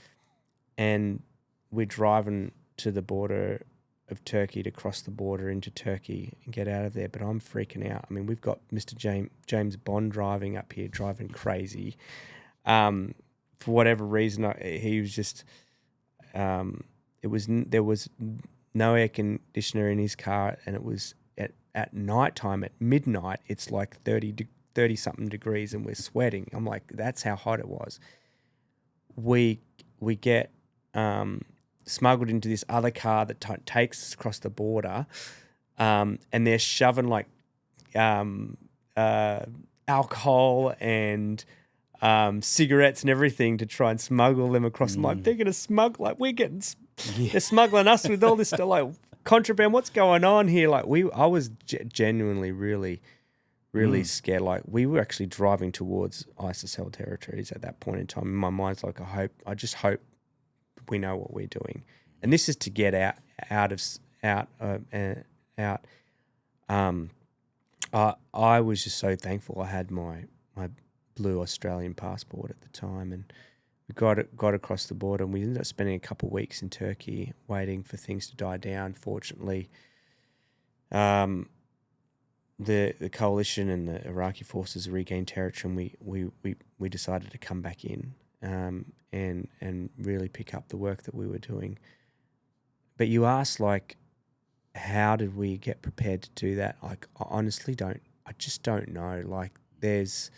And we're driving to the border of Turkey to cross the border into Turkey and get out of there. But I'm freaking out. I mean, we've got Mr. James Bond driving up here, driving crazy. For whatever reason, he was just... there was no air conditioner in his car, and it was at night time, at midnight, it's like 30 something degrees, and we're sweating. I'm like, that's how hot it was. We get smuggled into this other car that takes us across the border, and they're shoving like alcohol and cigarettes and everything to try and smuggle them across. I'm like, they're going to smuggle, like, they're smuggling us with all this stuff, like contraband. What's going on here? Like, I was genuinely really scared. Like, we were actually driving towards ISIS-held territories at that point in time. In my mind's like, I just hope we know what we're doing. And this is to get out. I was just so thankful I had my blue Australian passport at the time, and we got across the border, and we ended up spending a couple of weeks in Turkey waiting for things to die down. Fortunately, the coalition and the Iraqi forces regained territory, and we decided to come back in and really pick up the work that we were doing. But you asked, like, how did we get prepared to do that? Like, I honestly don't. I just don't know. Like, there's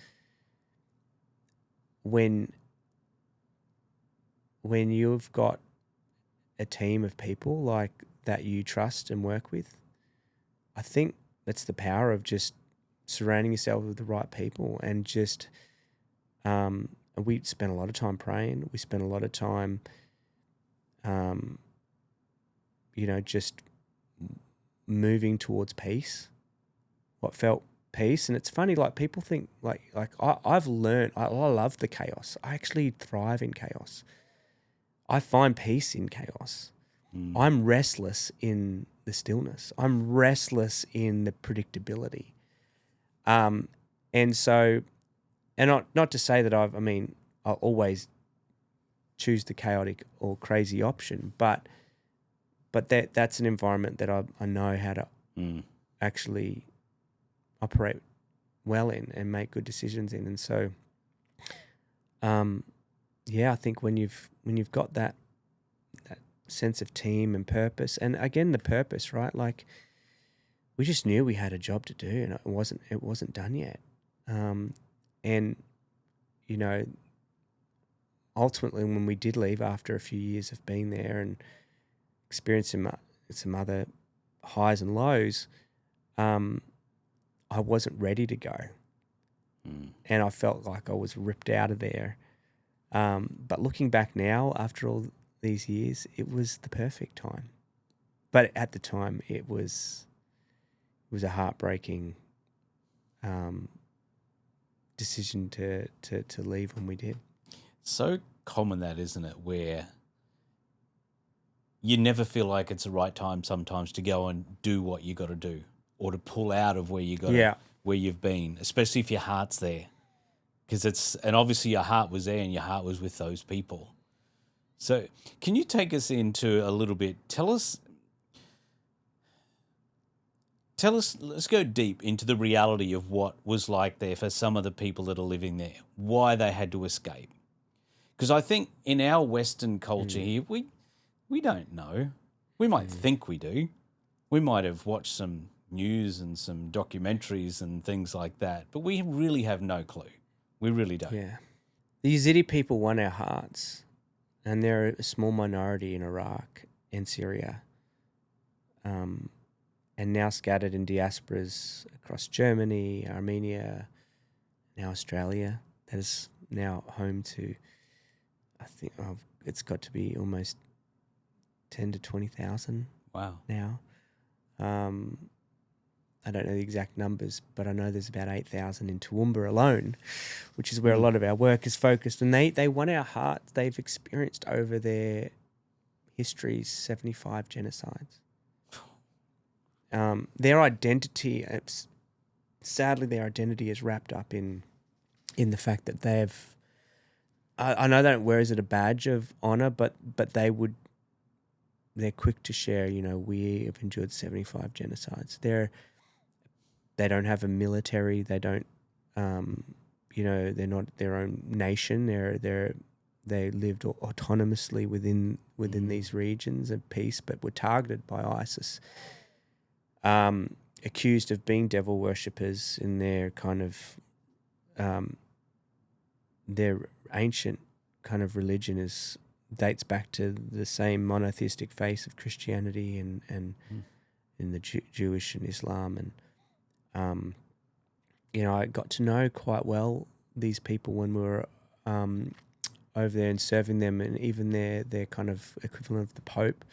when you've got a team of people like that you trust and work with, I think that's the power of just surrounding yourself with the right people. And just we spent a lot of time praying. We spent a lot of time, just moving towards peace. What felt peace. And it's funny, like, people think I've learned, I love the chaos. I actually thrive in chaos. I find peace in chaos. I'm restless in the stillness. I'm restless in the predictability. And so, and not to say that I'll always choose the chaotic or crazy option, but that's an environment that I know how to actually operate well in and make good decisions in. And so, I think when you've got that sense of team and purpose, and again, the purpose, right? Like, we just knew we had a job to do, and it wasn't done yet. And ultimately, when we did leave after a few years of being there and experiencing some other highs and lows, I wasn't ready to go, and I felt like I was ripped out of there. But looking back now, after all these years, it was the perfect time. But at the time, it was a heartbreaking decision to leave when we did. So common that, isn't it, where you never feel like it's the right time sometimes to go and do what you got to do, or to pull out of where where you've been, especially if your heart's there. And obviously your heart was there and your heart was with those people. So can you take us into a little bit, tell us, let's go deep into the reality of what was like there for some of the people that are living there, why they had to escape. Because I think in our Western culture here, we don't know. We might think we do. We might have watched some news and some documentaries and things like that, but we really have no clue. We really don't. Yeah. The Yazidi people won our hearts, and they're a small minority in Iraq and Syria, and now scattered in diasporas across Germany, Armenia, now Australia. That is now home to, I think, it's got to be almost 10 to 20,000. Wow. Now. I don't know the exact numbers, but I know there's about 8,000 in Toowoomba alone, which is where a lot of our work is focused. And they won our hearts. They've experienced over their histories 75 genocides. Their identity, sadly, their identity is wrapped up in the fact that they've. I know they don't wear it as a badge of honor, but they're quick to share. We have endured 75 genocides. They don't have a military. They don't, they're not their own nation. They lived autonomously within these regions of peace, but were targeted by ISIS, accused of being devil worshippers in their kind of, their ancient kind of religion dates back to the same monotheistic face of Christianity and in the Jewish and Islam. And I got to know quite well these people when we were over there and serving them, and even their kind of equivalent of the Pope,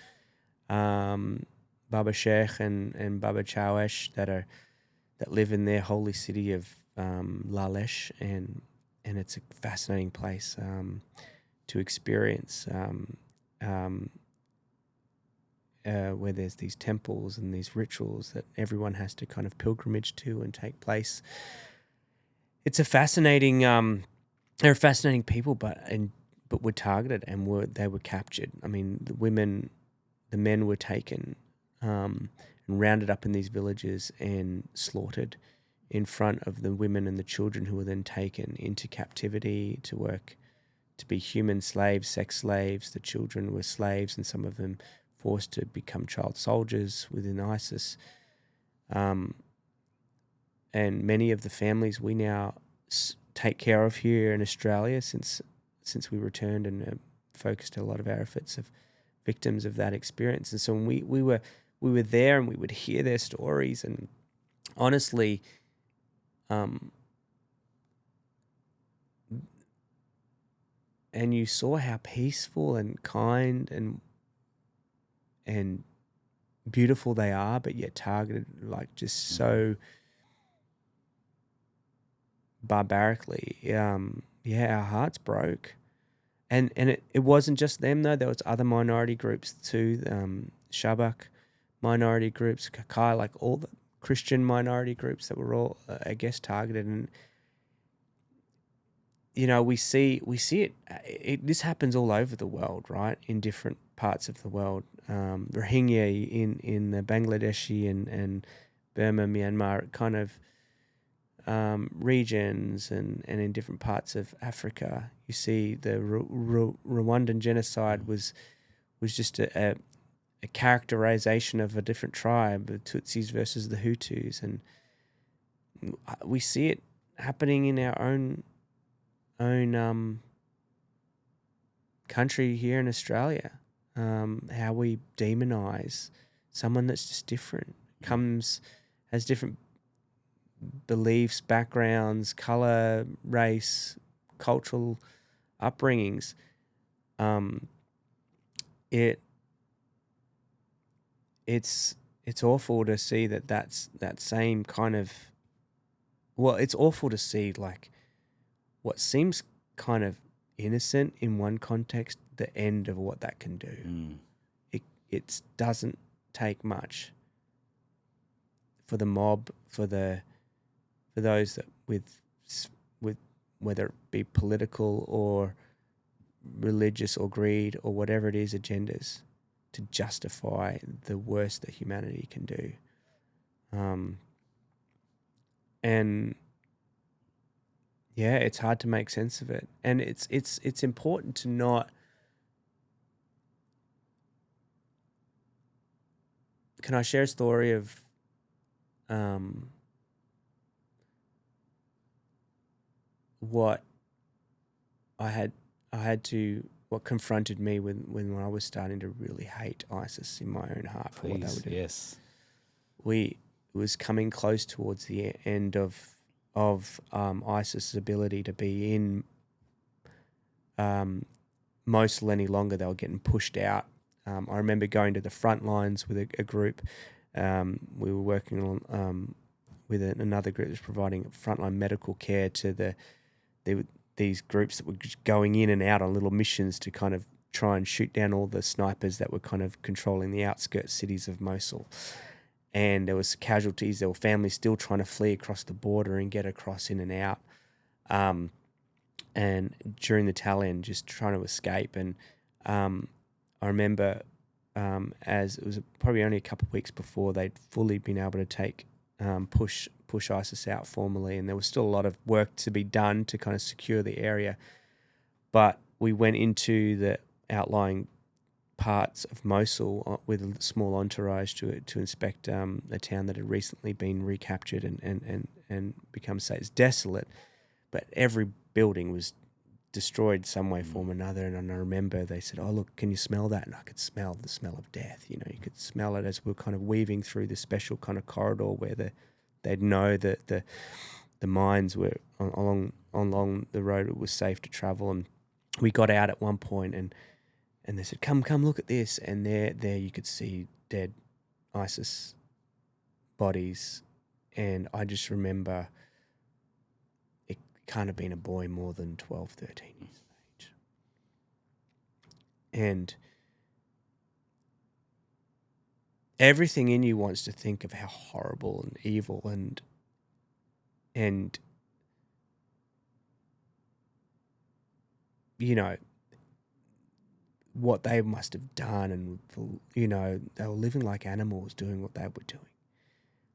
Baba Sheikh and Baba Chawesh that live in their holy city of Lalesh, and it's a fascinating place to experience. Where there's these temples and these rituals that everyone has to kind of pilgrimage to and take place. It's a fascinating. They're a fascinating people, but were targeted and they were captured. I mean, the men were taken, and and rounded up in these villages and slaughtered in front of the women and the children, who were then taken into captivity to work, to be human slaves, sex slaves. The children were slaves, and some of them forced to become child soldiers within ISIS. And many of the families we now take care of here in Australia, since we returned and focused a lot of our efforts of victims of that experience. And so when we were there and we would hear their stories, and honestly, and you saw how peaceful and kind and beautiful they are, but yet targeted like just so barbarically. Our hearts broke. And it wasn't just them though. There was other minority groups too. Shabak minority groups, Kakai, like all the Christian minority groups that were all, I guess, targeted. And we see it. This happens all over the world, right? In different parts of the world. Rohingya in the Bangladeshi and Burma, Myanmar kind of regions, and in different parts of Africa. You see the Rwandan genocide was just a characterization of a different tribe, the Tutsis versus the Hutus, and we see it happening in our own country here in Australia. How we demonize someone that's just different, has different beliefs, backgrounds, color, race, cultural upbringings. It's awful to see that's that same kind of. Well, it's awful to see like what seems kind of innocent in one context, the end of what that can do. It doesn't take much for the mob, for those that with whether it be political or religious or greed or whatever it is, agendas, to justify the worst that humanity can do. And yeah, it's hard to make sense of it. And it's important to not. Can I share a story of what what confronted me when I was starting to really hate ISIS in my own heart for what they were doing. Yes. It was coming close towards the end of ISIS's ability to be in Mosul any longer. They were getting pushed out. I remember going to the front lines with a group. We were working on with another group that was providing frontline medical care to these groups that were just going in and out on little missions to kind of try and shoot down all the snipers that were kind of controlling the outskirts cities of Mosul. And there was casualties. There were families still trying to flee across the border and get across in and out. And during the tail end, just trying to escape. And I remember as it was probably only a couple of weeks before they'd fully been able to take push ISIS out formally, and there was still a lot of work to be done to kind of secure the area. But we went into the outlying parts of Mosul with a small entourage to inspect a town that had recently been recaptured and become safe. It's desolate, but every building was destroyed some way, form, or another. And I remember they said, "Oh, look, can you smell that?" And I could smell the smell of death. You could smell it as we were kind of weaving through this special kind of corridor where they'd know that the mines were along the road. It was safe to travel, and we got out at one point, and they said, "Come, look at this." And there you could see dead ISIS bodies, and I just remember it can't have been a boy more than 12, 13 years of age. And everything in you wants to think of how horrible and evil and what they must have done, and you know, they were living like animals doing what they were doing.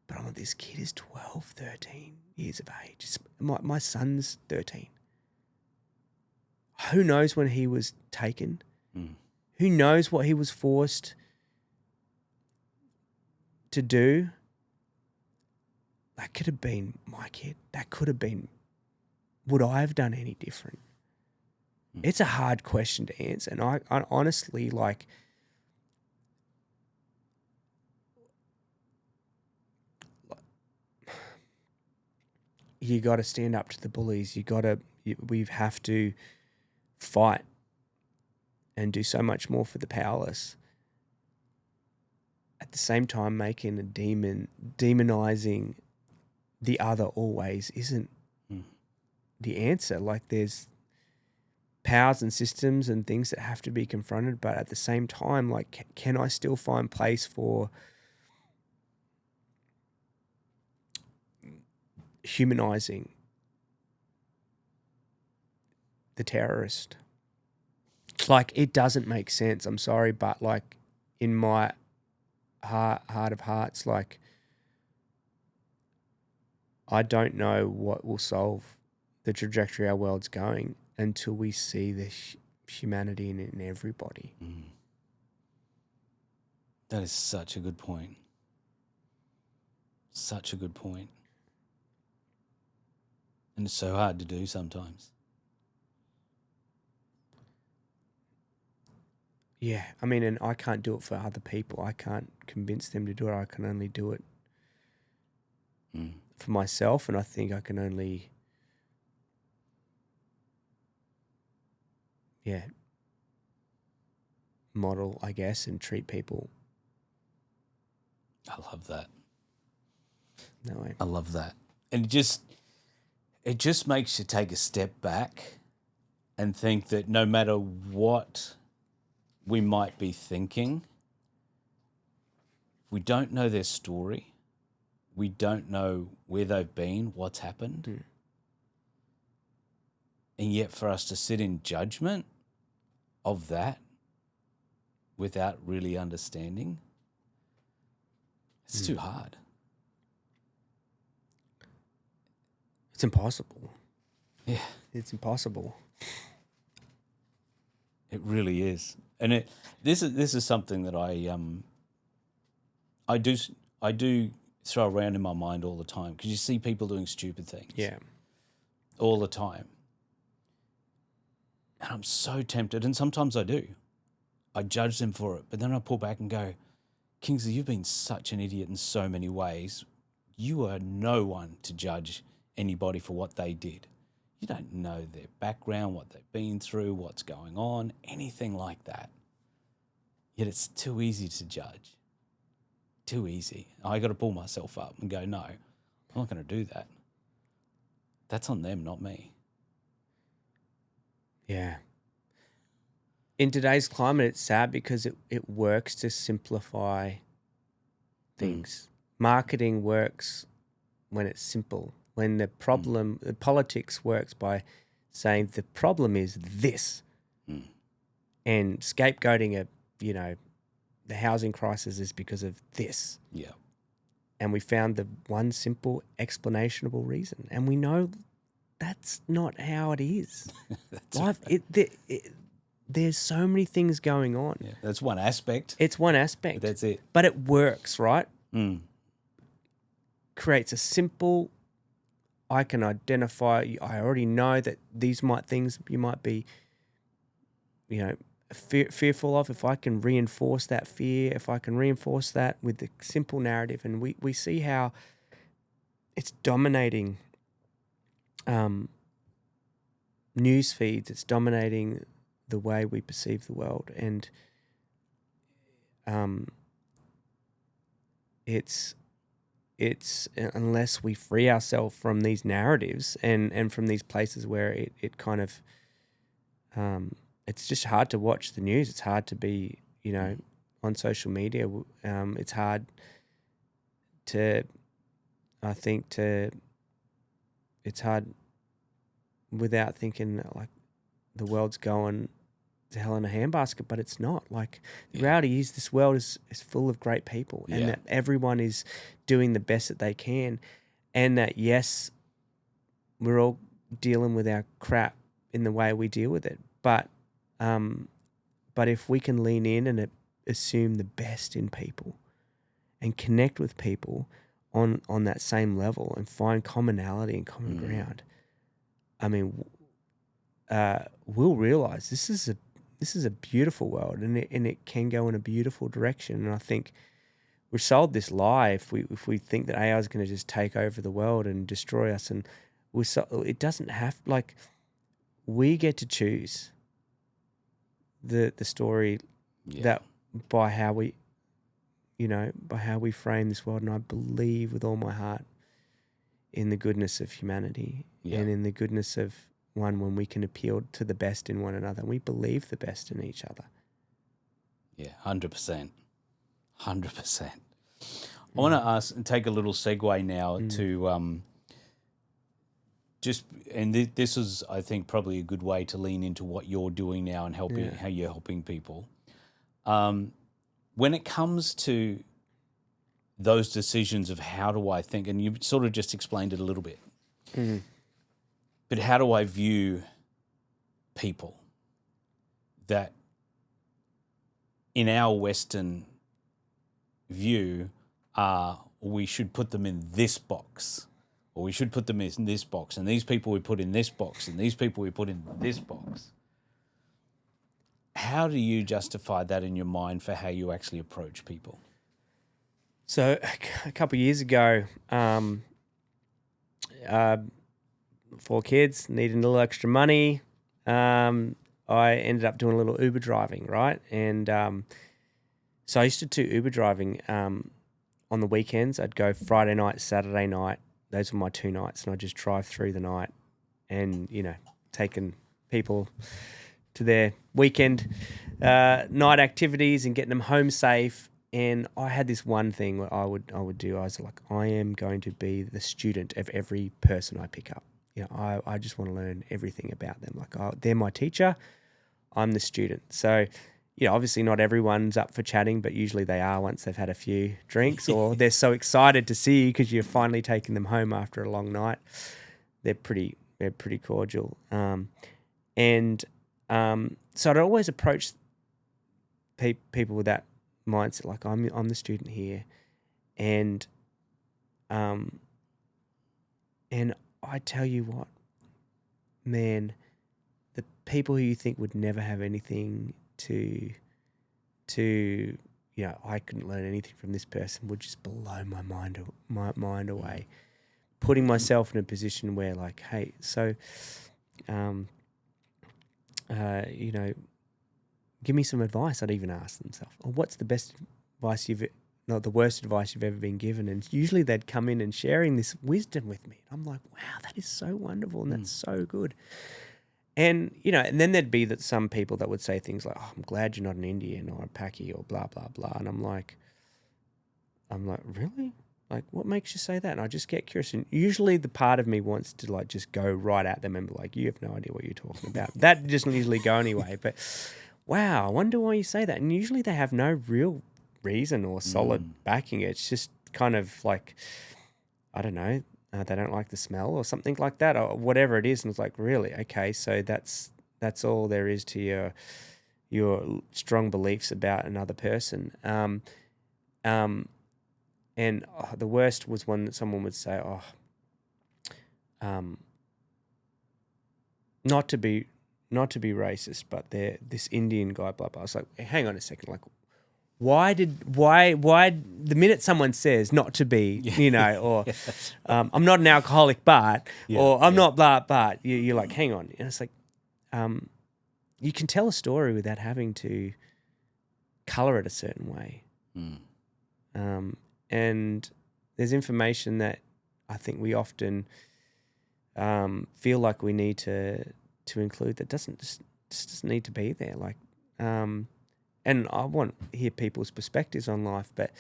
But I'm like, this kid is 12, 13 years of age. My son's 13. Who knows when he was taken? Who knows what he was forced to do? That could have been my kid. That could have been. Would I have done any different? It's a hard question to answer. And I honestly, like, you got to stand up to the bullies. We have to fight and do so much more for the powerless. At the same time, making demonizing the other always isn't the answer. Like, there's powers and systems and things that have to be confronted, but at the same time, like, can I still find place for humanizing the terrorist? Like, it doesn't make sense. I'm sorry, but like, in my heart of hearts, like, I don't know what will solve the trajectory our world's going until we see the humanity in everybody. That is such a good point. Such a good point. And it's so hard to do sometimes. Yeah, I mean, and I can't do it for other people. I can't convince them to do it. I can only do it for myself, and I think I can only, model, I guess, and treat people. I love that. No way. I love that. And it just makes you take a step back and think that no matter what we might be thinking, we don't know their story. We don't know where they've been, what's happened. And yet for us to sit in judgment of that without really understanding, it's too hard. It's impossible. Yeah. It's impossible. It really is. And this is something that I do throw around in my mind all the time, because you see people doing stupid things. Yeah. All the time. And I'm so tempted, and sometimes I do. I judge them for it, but then I pull back and go, Kingsley, you've been such an idiot in so many ways. You are no one to judge anybody for what they did. You don't know their background, what they've been through, what's going on, anything like that. Yet it's too easy to judge. Too easy. I got to pull myself up and go, no, I'm not going to do that. That's on them, not me. Yeah. In today's climate, it's sad because it works to simplify things. Marketing works when it's simple. When the politics works by saying the problem is this, and scapegoating the housing crisis is because of this. Yeah. And we found the one simple explanationable reason, and we know that's not how it is. Life, there's so many things going on. Yeah, that's one aspect. It's one aspect. But that's it. But it works, right? Creates a simple, I can identify, I already know that these things you might be, fearful of. If I can reinforce that fear, if I can reinforce that with the simple narrative, and we see how it's dominating news feeds, it's dominating the way we perceive the world, and it's unless we free ourselves from these narratives and from these places where it kind of it's just hard to watch the news. It's hard to be on social media. It's hard it's hard without thinking like the world's going a hell in a handbasket, but it's not. Like, the reality is this world is full of great people, and that everyone is doing the best that they can, and that, yes, we're all dealing with our crap in the way we deal with it. But if we can lean in and assume the best in people and connect with people on that same level and find commonality and common ground, I mean, we'll realize this is a beautiful world, and it can go in a beautiful direction. And I think we're sold this lie if we think that AI is going to just take over the world and destroy us, and it doesn't have, like, we get to choose the story that by how we frame this world. And I believe with all my heart in the goodness of humanity and in the goodness of when we can appeal to the best in one another. We believe the best in each other. Yeah, 100%. 100%. I want to ask and take a little segue now to this is, I think, probably a good way to lean into what you're doing now and how you're helping people. When it comes to those decisions of how do I think, and you sort of just explained it a little bit, but how do I view people that in our Western view we should put them in this box, or we should put them in this box, and these people we put in this box, and these people we put in this box. How do you justify that in your mind for how you actually approach people? So a couple of years ago, 4 kids, needing a little extra money. I ended up doing a little Uber driving, right? And so I used to do Uber driving on the weekends. I'd go Friday night, Saturday night. Those were my 2 nights, and I'd just drive through the night and, taking people to their weekend night activities and getting them home safe. And I had this one thing what I would do. I was like, I am going to be the student of every person I pick up. I just want to learn everything about them. Like, they're my teacher, I'm the student. So, obviously not everyone's up for chatting, but usually they are once they've had a few drinks, or they're so excited to see you because you're finally taking them home after a long night. They're pretty cordial. So I'd always approach people with that mindset, like, I'm the student here, and I tell you what, man, the people who you think would never have anything to I couldn't learn anything from this person, would just blow my mind away. Putting myself in a position where, like, hey, so give me some advice. I'd even ask themselves, what's the best advice not the worst advice you've ever been given? And usually they'd come in and sharing this wisdom with me. I'm like, wow, that is so wonderful, and that's so good. And, and then there'd be some people that would say things like, I'm glad you're not an Indian or a Paki or blah, blah, blah. And I'm like, really? Like, what makes you say that? And I just get curious. And usually the part of me wants to, like, just go right at them and be like, you have no idea what you're talking about. That doesn't usually go anyway. But, wow, I wonder why you say that. And usually they have no real reason or solid backing. It's just kind of like, I don't know, they don't like the smell or something like that, or whatever it is. And it's like, really? Okay, so that's all there is to your strong beliefs about another person. And the worst was when someone would say, not to be racist, but this Indian guy, blah, blah. I was like, hang on a second, like, why the minute someone says not to be, or I'm not an alcoholic, but, or I'm not blah, but, you're like, hang on. And it's like, you can tell a story without having to color it a certain way. And there's information that I think we often feel like we need to include that just doesn't need to be there. Like, and I want to hear people's perspectives on life, but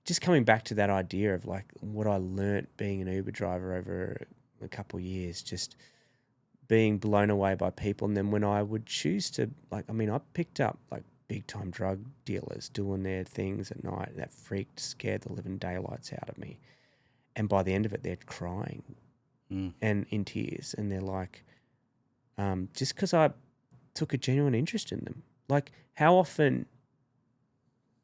just coming back to that idea of, like, what I learnt being an Uber driver over a couple of years, just being blown away by people. And then when I would choose to, like, I mean, I picked up like big time drug dealers doing their things at night that scared the living daylights out of me. And by the end of it, they're crying and in tears. And they're like, just because I took a genuine interest in them. Like, how often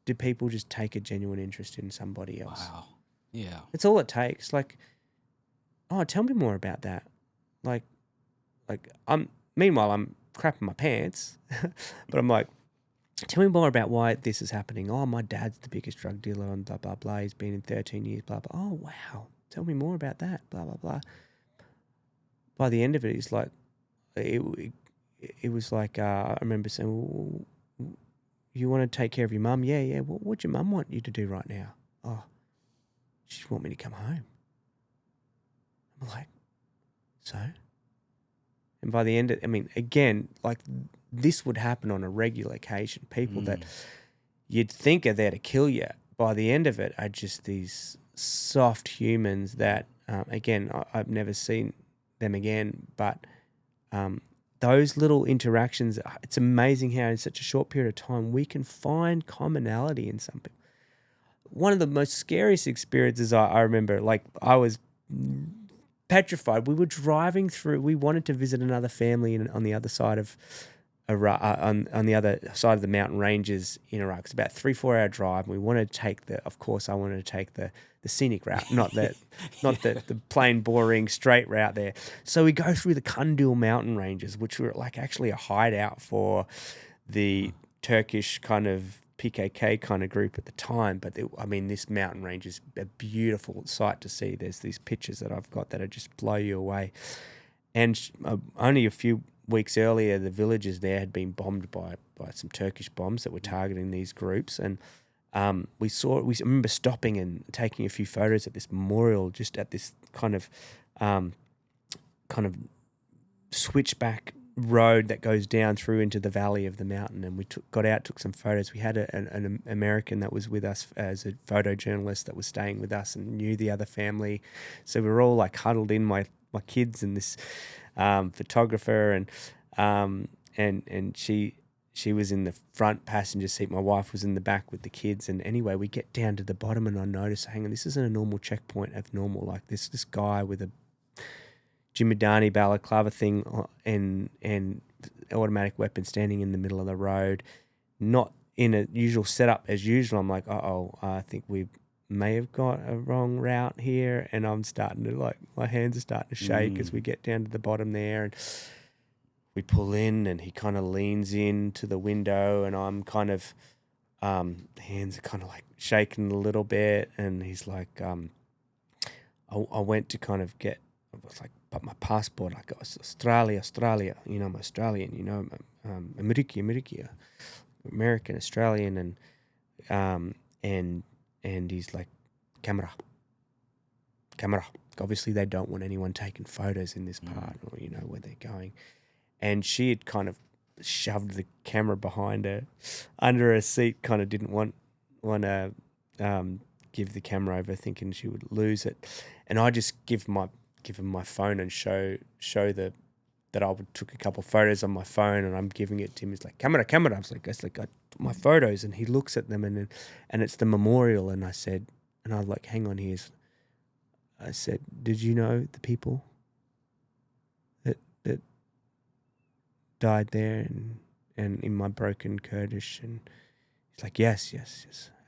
do people just take a genuine interest in somebody else? Wow. Yeah. It's all it takes. Like, oh, tell me more about that. Meanwhile, I'm crapping my pants, but I'm like, tell me more about why this is happening. Oh, my dad's the biggest drug dealer and blah, blah, blah. He's been in 13 years, blah, blah. Oh, wow. Tell me more about that, blah, blah, blah. By the end of it, he's like, it was like, I remember saying, well, you want to take care of your mum? Yeah, yeah. What'd your mum want you to do right now? Oh, she want me to come home. I'm like, so? And by the end of, I mean, again, like this would happen on a regular occasion. People that you'd think are there to kill you, by the end of it are just these soft humans that, again, I've never seen them again. But those little interactions, it's amazing how in such a short period of time we can find commonality in some people. One of the most scariest experiences I remember, like I was petrified. We were driving through. We wanted to visit another family on the other side of Iraq, on the other side of the mountain ranges in Iraq. It's about 3-4 hour drive. And we wanted to take of course, I wanted to take the scenic route, not the plain, boring, straight route there. So we go through the Kundul mountain ranges, which were like actually a hideout for the Turkish kind of PKK kind of group at the time. But this mountain range is a beautiful sight to see. There's these pictures that I've got that just blow you away. And only a few weeks earlier, the villages there had been bombed by some Turkish bombs that were targeting these groups. And we remember stopping and taking a few photos at this memorial, just at this kind of switchback road that goes down through into the valley of the mountain. And we got out, took some photos. We had an American that was with us as a photojournalist that was staying with us and knew the other family. So we were all like huddled in, my kids and this photographer, and she was in the front passenger seat. My wife was in the back with the kids. And anyway, we get down to the bottom and I notice, hang on, this isn't a normal checkpoint of normal. Like this guy with a Jimadani balaclava thing and automatic weapon standing in the middle of the road, not in a usual setup as usual. I'm like, I think we may have got a wrong route here. And I'm starting to my hands are starting to shake as we get down to the bottom there. And we pull in and he kind of leans in to the window and I'm kind of, hands are kind of like shaking a little bit. And he's like, I went to kind of get, I was like, but my passport, I got Australia, I'm Australian, American, Australian, and he's like, camera. Obviously they don't want anyone taking photos in this part or, where they're going. And she had kind of shoved the camera behind her, under her seat, kind of didn't want to give the camera over, thinking she would lose it. And I just give him my phone and show that I took a couple of photos on my phone, and I'm giving it to him. He's like, camera. I was like, my photos, and he looks at them, and it's the memorial. And I said, and I was like, hang on here. I said, did you know the people that died there and in my broken Kurdish? And he's like, yes,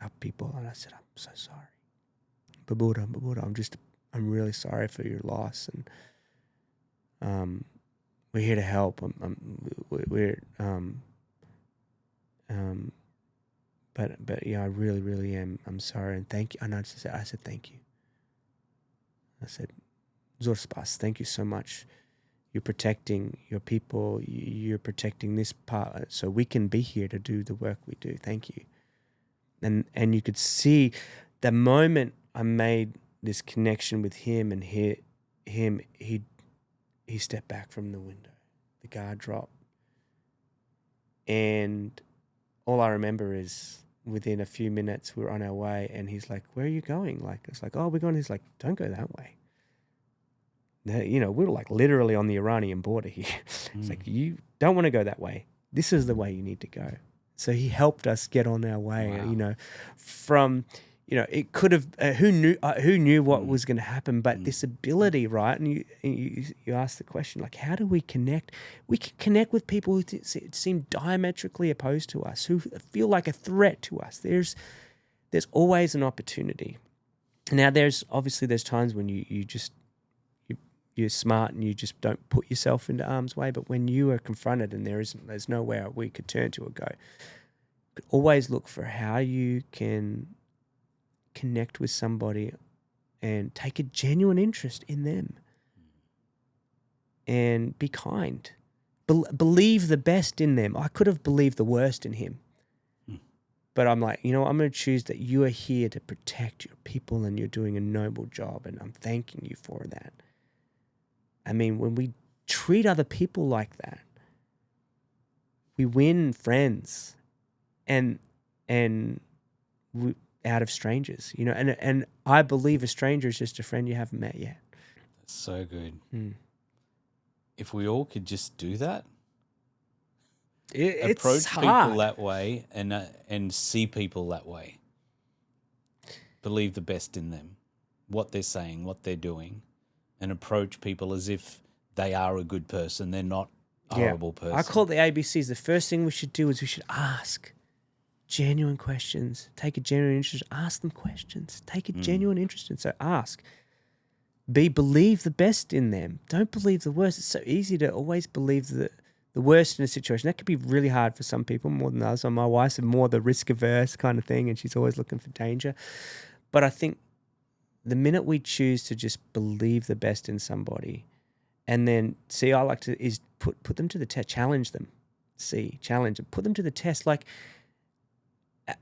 our people. And I said, I'm so sorry. Babura, I'm really sorry for your loss, and we're here to help. But yeah, I really, really am. I'm sorry, and thank you. And I said thank you. I said, Zor spas, thank you so much. You're protecting your people. You're protecting this part, so we can be here to do the work we do. Thank you. And you could see the moment I made this connection with him, and he stepped back from the window. The guard dropped. And all I remember is within a few minutes we were on our way, and he's like, where are you going? Like, it's like, oh, we're going. He's like, don't go that way. we're like literally on the Iranian border here. It's like, you don't want to go that way. This is the way you need to go. So he helped us get on our way, from, it could have, who knew what was going to happen, but this ability, right? And you ask the question, like, how do we connect? We can connect with people who seem diametrically opposed to us, who feel like a threat to us. There's always an opportunity. Now, there's times when you're smart and you just don't put yourself into harm's way. But when you are confronted and there's nowhere we could turn to or go, always look for how you can connect with somebody and take a genuine interest in them and be kind. Believe the best in them. I could have believed the worst in him. But I'm like, I'm going to choose that you are here to protect your people and you're doing a noble job, and I'm thanking you for that. I mean, when we treat other people like that, we win friends and we, out of strangers, and I believe a stranger is just a friend you haven't met yet. That's so good. If we all could just do that, approach people that way and see people that way. Believe the best in them, what they're saying, what they're doing, and approach people as if they are a good person. They're not a horrible person. I call it the ABCs. The first thing we should do is we should ask genuine questions. Take a genuine interest. Ask them questions. Take a genuine interest in. So ask. Believe the best in them. Don't believe the worst. It's so easy to always believe the worst in a situation. That could be really hard for some people more than others. So my wife's more the risk-averse kind of thing, and she's always looking for danger. But I think the minute we choose to just believe the best in somebody, and then I like to is put them to the test, challenge them, challenge them, put them to the test. Like,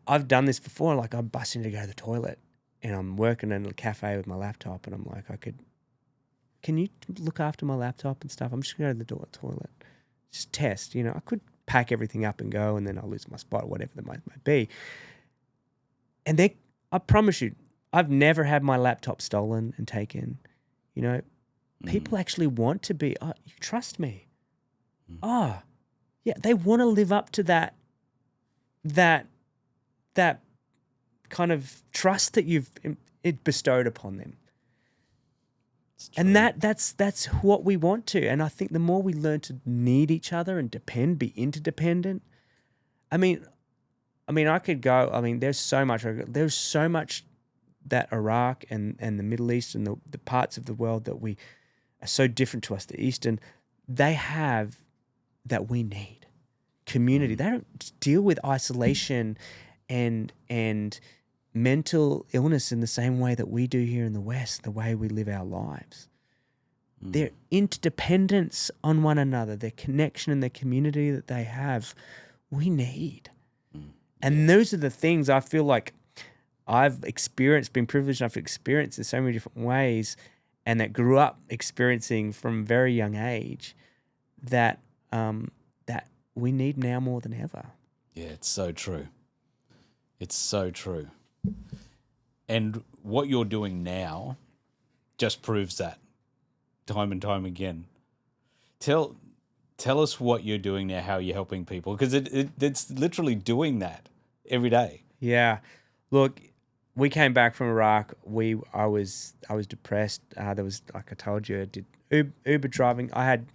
I've done this before. Like, I'm busting to go to the toilet, and I'm working in a cafe with my laptop, and I'm like, can you look after my laptop and stuff? I'm just going to go to the toilet. Just test, I could pack everything up and go, and then I'll lose my spot or whatever that might be. And I promise you, I've never had my laptop stolen and taken. People actually want to be, you trust me. They want to live up to that kind of trust that you've bestowed upon them. And that's what we want to. And I think the more we learn to need each other and be interdependent. I mean, I could go. I mean, there's so much that Iraq and the Middle East and the parts of the world that we are so different to us, the Eastern, they have that we need. Community. They don't deal with isolation and mental illness in the same way that we do here in the West, the way we live our lives. Their interdependence on one another, their connection and their community that they have, we need. And those are the things I feel like I've experienced, been privileged enough to experience in so many different ways, and that grew up experiencing from a very young age, that we need now more than ever. Yeah, it's so true. It's so true. And what you're doing now just proves that time and time again. Tell us what you're doing now, how you're helping people, because it's literally doing that every day. Yeah. Look, we came back from Iraq. I was depressed. There was, like I told you, I did Uber driving. I had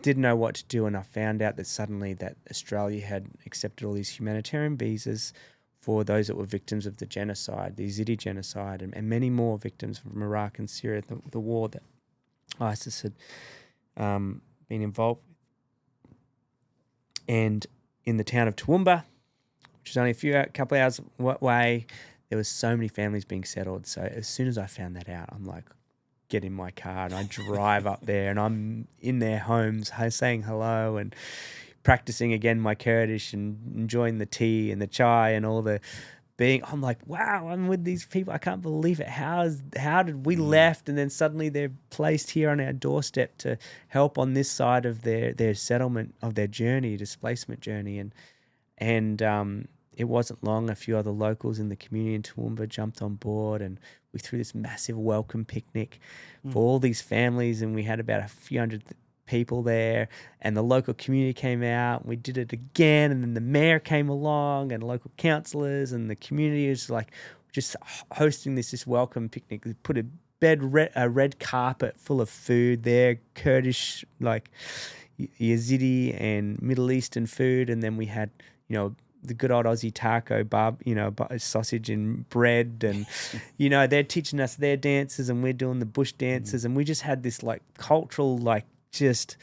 didn't know what to do, and I found out that suddenly that Australia had accepted all these humanitarian visas for those that were victims of the genocide, the Yazidi genocide, and many more victims from Iraq and Syria, the war that ISIS had been involved with. And in the town of Toowoomba, which is only a couple of hours away, there was so many families being settled. So as soon as I found that out, I'm like, get in my car and I drive up there, and I'm in their homes saying hello and practicing again my Kurdish and enjoying the tea and the chai and all the being. I'm like, wow, I'm with these people. I can't believe it. How did we left and then suddenly they're placed here on our doorstep to help on this side of their settlement, of their journey, displacement journey, and it wasn't long, a few other locals in the community in Toowoomba jumped on board, and we threw this massive welcome picnic for all these families, and we had about a few hundred people there, and the local community came out, and we did it again, and then the mayor came along, and local councillors, and the community was like just hosting this welcome picnic. We put a red carpet full of food there, Kurdish, like Yazidi and Middle Eastern food, and then we had, the good old Aussie taco, sausage and bread, and they're teaching us their dances, and we're doing the bush dances, and we just had this like cultural, like just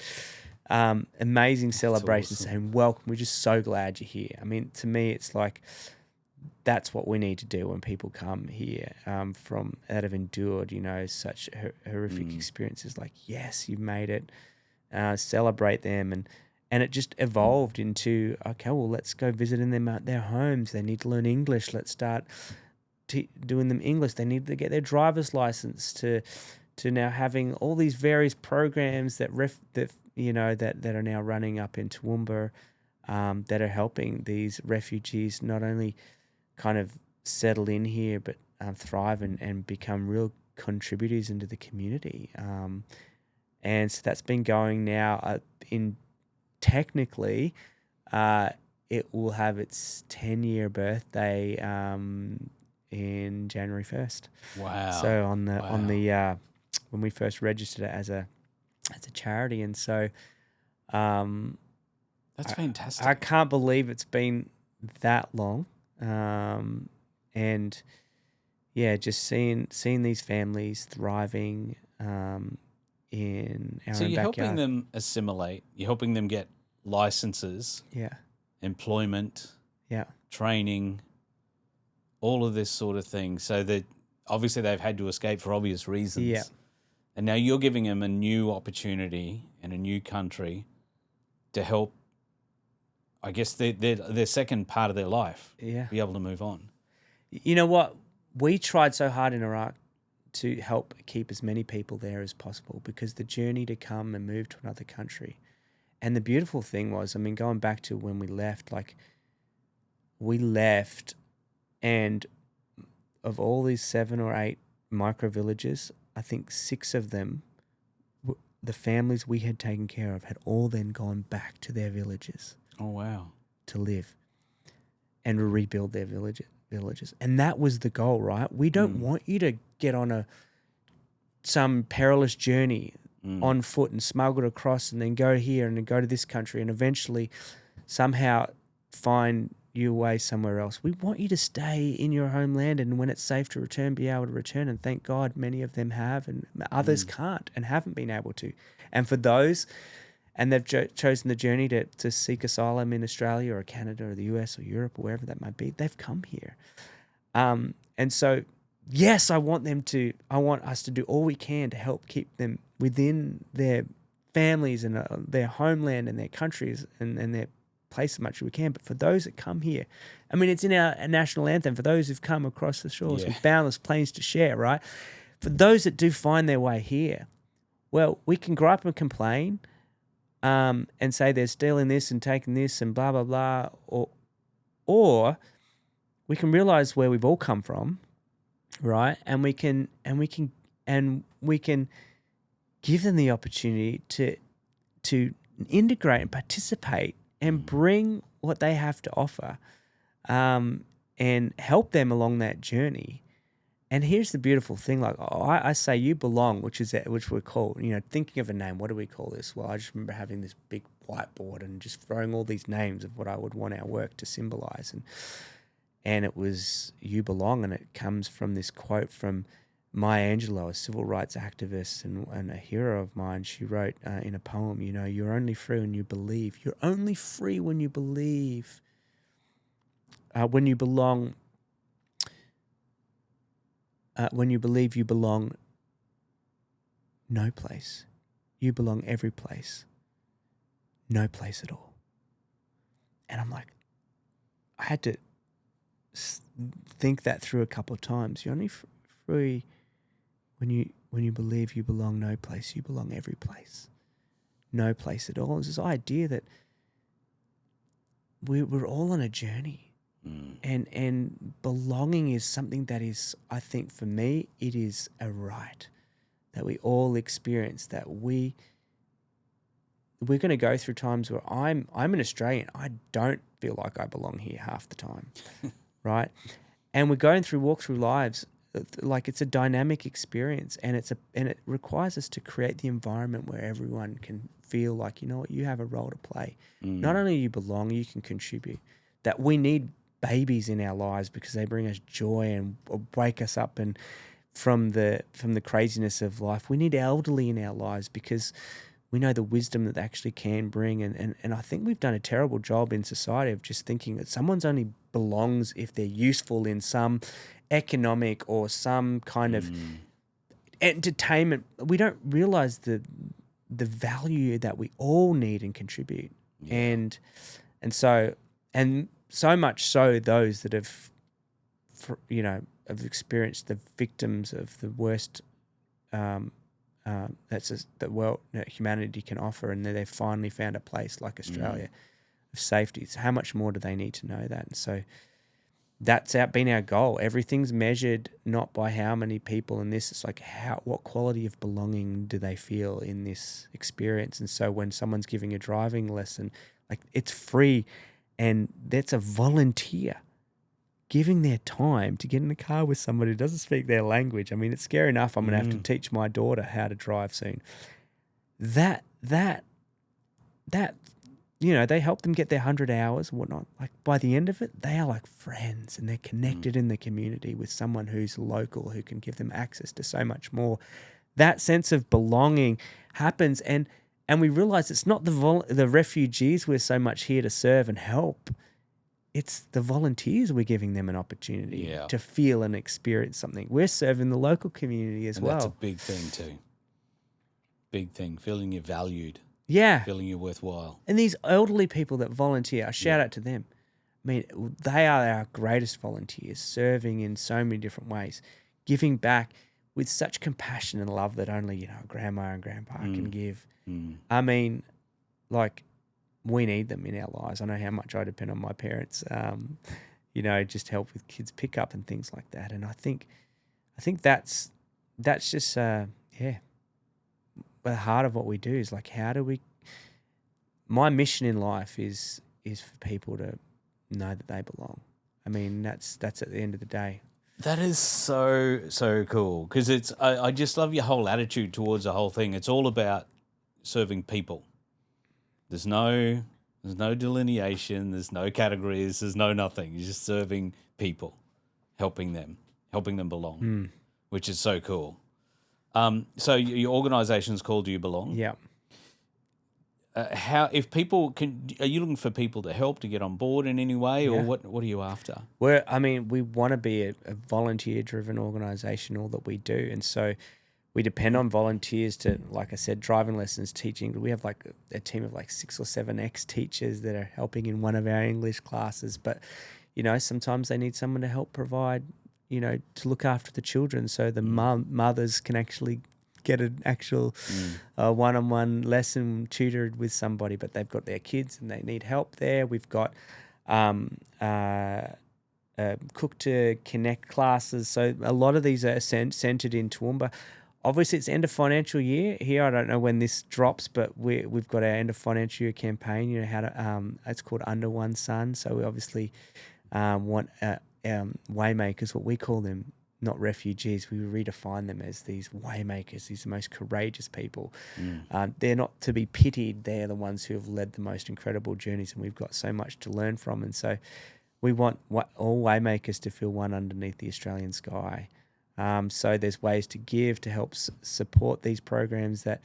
amazing celebration, awesome. saying welcome. We're just so glad you're here. I mean, to me, it's like that's what we need to do when people come here that have endured, such horrific experiences. Like, yes, you've made it. Celebrate them, and it just evolved into, okay, well, let's go visiting them at their homes. They need to learn English. Let's start doing them English. They need to get their driver's license to now having all these various programs that are now running up in Toowoomba that are helping these refugees not only kind of settle in here, but thrive and become real contributors into the community. And so that's been going now technically, it will have its 10-year birthday in January 1st. Wow. So on the when we first registered it as a charity, and so that's fantastic. I can't believe it's been that long. And yeah, just seeing these families thriving in our own backyard. So you're helping them assimilate. You're helping them get licenses. Yeah. Employment. Yeah. Training. All of this sort of thing. So that obviously they've had to escape for obvious reasons. Yeah. And now you're giving them a new opportunity in a new country to help, I guess, their second part of their life be able to move on. You know what? We tried so hard in Iraq to help keep as many people there as possible, because the journey to come and move to another country. And the beautiful thing was, I mean, going back to when we left, and of all these 7 or 8 micro villages, I think 6 of them, the families we had taken care of, had all then gone back to their villages. Oh, wow. To live and rebuild their villages. And that was the goal, right? We don't want you to get on some perilous journey on foot and smuggle across and then go here and then go to this country and eventually somehow find your way somewhere else. We want you to stay in your homeland, and when it's safe to return, be able to return. And thank God many of them have, and others can't and haven't been able to. And for those, and they've chosen the journey to seek asylum in Australia or Canada or the US or Europe or wherever that might be, they've come here. And so, yes, I want us to do all we can to help keep them within their families and their homeland and their countries and their place as much as we can. But for those that come here, I mean, it's in our national anthem, for those who've come across the shores with boundless plains to share, right? For those that do find their way here, well, we can gripe and complain, and say they're stealing this and taking this and blah, blah, blah. Or we can realize where we've all come from, right? And we can give them the opportunity to integrate and participate and bring what they have to offer, and help them along that journey. And here's the beautiful thing, like I say, you belong, which we're called, thinking of a name, what do we call this? Well, I just remember having this big whiteboard and just throwing all these names of what I would want our work to symbolize. And it was you belong, and it comes from this quote from Maya Angelou, a civil rights activist and a hero of mine. She wrote in a poem, you're only free when you believe. You're only free when you believe, when you belong. When you believe you belong no place. You belong every place. No place at all. And I'm like, I had to think that through a couple of times. You're only free when you believe you belong no place. You belong every place. No place at all. It's this idea that we're all on a journey. And belonging is something that is, I think for me, it is a right that we all experience, that we're going to go through times where I'm an Australian. I don't feel like I belong here half the time, right? And we're going through walk through lives like it's a dynamic experience, and it requires us to create the environment where everyone can feel like, you know what, you have a role to play. Not only you belong, you can contribute. That we need babies in our lives because they bring us joy and wake us up and from the craziness of life. We need elderly in our lives because we know the wisdom that they actually can bring. And I think we've done a terrible job in society of just thinking that someone's only belongs if they're useful in some economic or some kind of entertainment. We don't realize the value that we all need and contribute. Yeah. And so much so those that have experienced the victims of the worst that humanity can offer, and they've finally found a place like Australia of safety. So how much more do they need to know that? And so that's been our goal. Everything's measured not by how many people in this. It's like what quality of belonging do they feel in this experience? And so when someone's giving a driving lesson, like it's free, and that's a volunteer giving their time to get in the car with somebody who doesn't speak their language. I mean, it's scary enough. I'm going to have to teach my daughter how to drive soon. That they help them get their 100 hours and whatnot. Like by the end of it, they are like friends, and they're connected in the community with someone who's local who can give them access to so much more. That sense of belonging happens, and we realize it's not the refugees we're so much here to serve and help. It's the volunteers we're giving them an opportunity to feel and experience something. We're serving the local community as well. That's a big thing too. Big thing, feeling you're valued. Yeah. Feeling you're worthwhile. And these elderly people that volunteer, I shout out to them. I mean, they are our greatest volunteers, serving in so many different ways, giving back with such compassion and love that only, grandma and grandpa can give. I mean, like, we need them in our lives. I know how much I depend on my parents, just help with kids pick up and things like that. And I think that's just, the heart of what we do is like, my mission in life is for people to know that they belong. I mean, that's at the end of the day. That is so, so cool, because I just love your whole attitude towards the whole thing. It's all about serving people. There's no delineation, there's no categories, there's no nothing. You're just serving people, helping them belong, which is so cool. So your organisation's called Do You Belong? Yeah. If people are you looking for people to help to get on board in any way, or what are you after? We want to be a volunteer-driven organisation, all that we do, and so we depend on volunteers to, like I said, driving lessons, teaching. We have like a team of like 6 or 7 ex-teachers that are helping in one of our English classes, but sometimes they need someone to help provide, to look after the children, so the mothers can actually get an actual one-on-one lesson tutored with somebody, but they've got their kids and they need help there. We've got Cook to Connect classes. So a lot of these are centered in Toowoomba. Obviously, it's end of financial year here. I don't know when this drops, but we've got our end of financial year campaign. How to it's called Under One Sun. So we obviously want Waymakers, what we call them, not refugees. We redefine them as these Waymakers, these most courageous people. They're not to be pitied. They're the ones who have led the most incredible journeys, and we've got so much to learn from. And so we want all Waymakers to feel one underneath the Australian sky. So there's ways to give to help support these programs that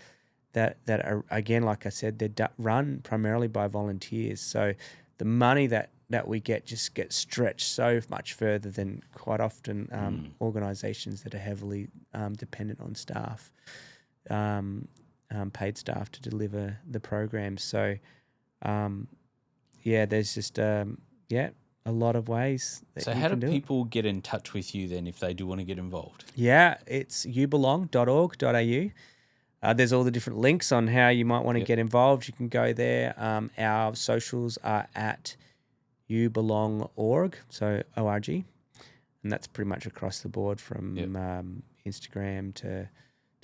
are, again, like I said, they're run primarily by volunteers. So the money that we get just gets stretched so much further than quite often organisations that are heavily dependent on staff, paid staff to deliver the programs. So, there's just a lot of ways. So how do people get in touch with you then if they do want to get involved? Yeah, it's youbelong.org.au. There's all the different links on how you might want to get involved. You can go there. Our socials are at youbelong.org, so org, and that's pretty much across the board from Instagram to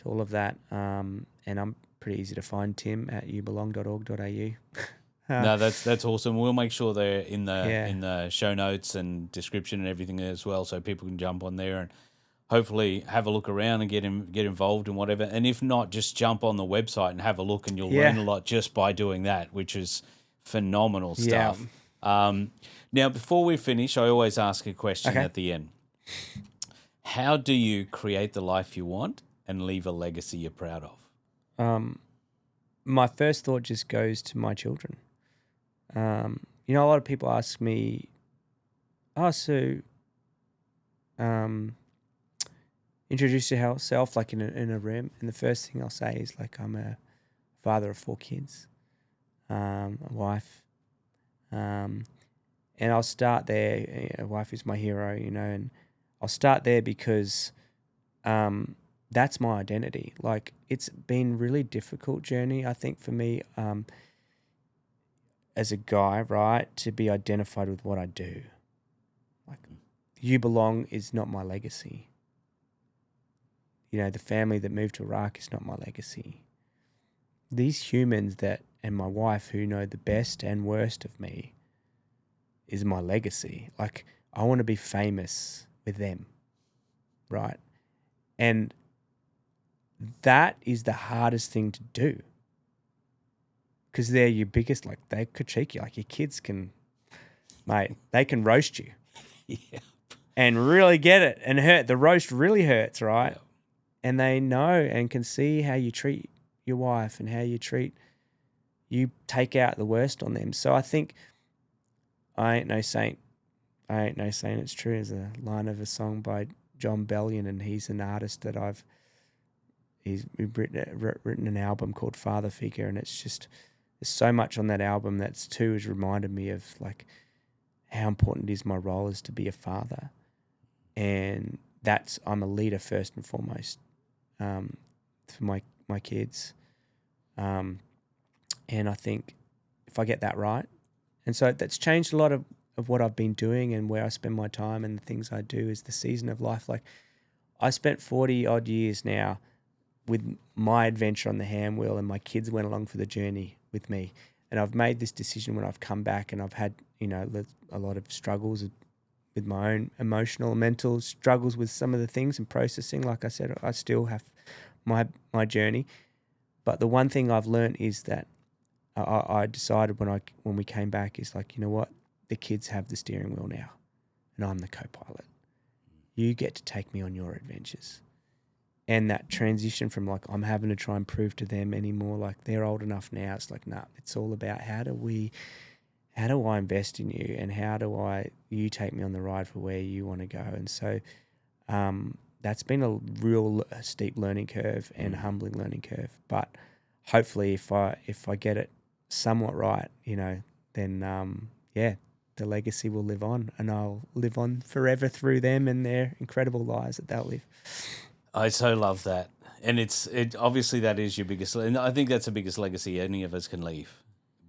all of that. And I'm pretty easy to find, Tim, at youbelong.org.au. No, that's awesome. We'll make sure they're in the show notes and description and everything as well, so people can jump on there and hopefully have a look around and get involved in whatever. And if not, just jump on the website and have a look, and you'll learn a lot just by doing that, which is phenomenal stuff. Now, before we finish, I always ask a question at the end. How do you create the life you want and leave a legacy you're proud of? My first thought just goes to my children. A lot of people ask me, introduce yourself like in a room, and the first thing I'll say is like, I'm a father of 4 kids, a wife, and I'll start there. A wife is my hero, and I'll start there because that's my identity. Like, it's been really difficult journey, I think, for me as a guy, right, to be identified with what I do. Like, You Belong is not my legacy. The family that moved to Iraq is not my legacy. These humans and my wife who know the best and worst of me is my legacy. Like, I want to be famous with them, right? And that is the hardest thing to do, because they're your biggest, like, they could cheek you. Like, your kids can, mate, they can roast you. And really get it and hurt. The roast really hurts, right? Yeah. And they know and can see how you treat your wife and how you take out the worst on them. So I think I ain't no saint. It's true, is a line of a song by John Bellion, and he's an artist that we've written an album called Father Figure, and it's just, there's so much on that album that's too has reminded me of like how important it is my role is to be a father, and I'm a leader first and foremost for my kids, and I think if I get that right, and so that's changed a lot of what I've been doing and where I spend my time and the things I do is the season of life. Like, I spent 40 odd years now with my adventure on the hand wheel, and my kids went along for the journey with me. And I've made this decision when I've come back, and I've had, a lot of struggles with my own emotional and mental struggles with some of the things and processing. Like I said, I still have my journey. But the one thing I've learned is that I decided when we came back is like, you know what? The kids have the steering wheel now, and I'm the co-pilot. You get to take me on your adventures. And that transition from like, I'm having to try and prove to them anymore, like they're old enough now. It's like, nah, it's all about how do I invest in you, and how do you take me on the ride for where you want to go. And so that's been a real steep learning curve and humbling learning curve. But hopefully if I get it somewhat right, then the legacy will live on, and I'll live on forever through them and their incredible lives that they'll live. I so love that. And obviously that is your biggest, and I think that's the biggest legacy any of us can leave.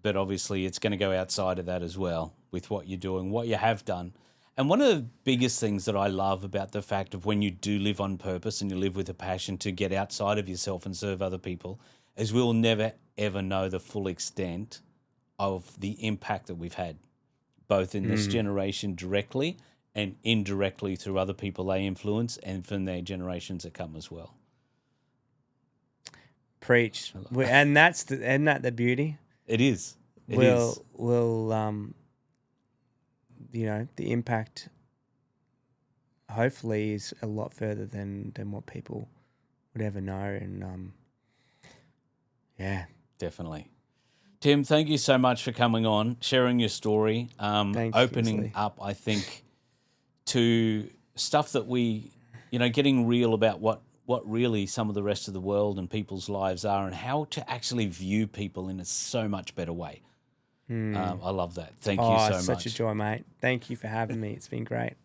But obviously it's going to go outside of that as well with what you're doing, what you have done. And one of the biggest things that I love about the fact of when you do live on purpose and you live with a passion to get outside of yourself and serve other people is we'll never, ever know the full extent of the impact that we've had, both in this generation directly and indirectly through other people they influence and from their generations that come as well. Preach. And that's the beauty? It is. The impact hopefully is a lot further than what people would ever know. And definitely. Tim, thank you so much for coming on, sharing your story, opening up, I think, to stuff that we, getting real about what really some of the rest of the world and people's lives are, and how to actually view people in a so much better way. I love that. Thank you so much. Such a joy, mate. Thank you for having me. It's been great.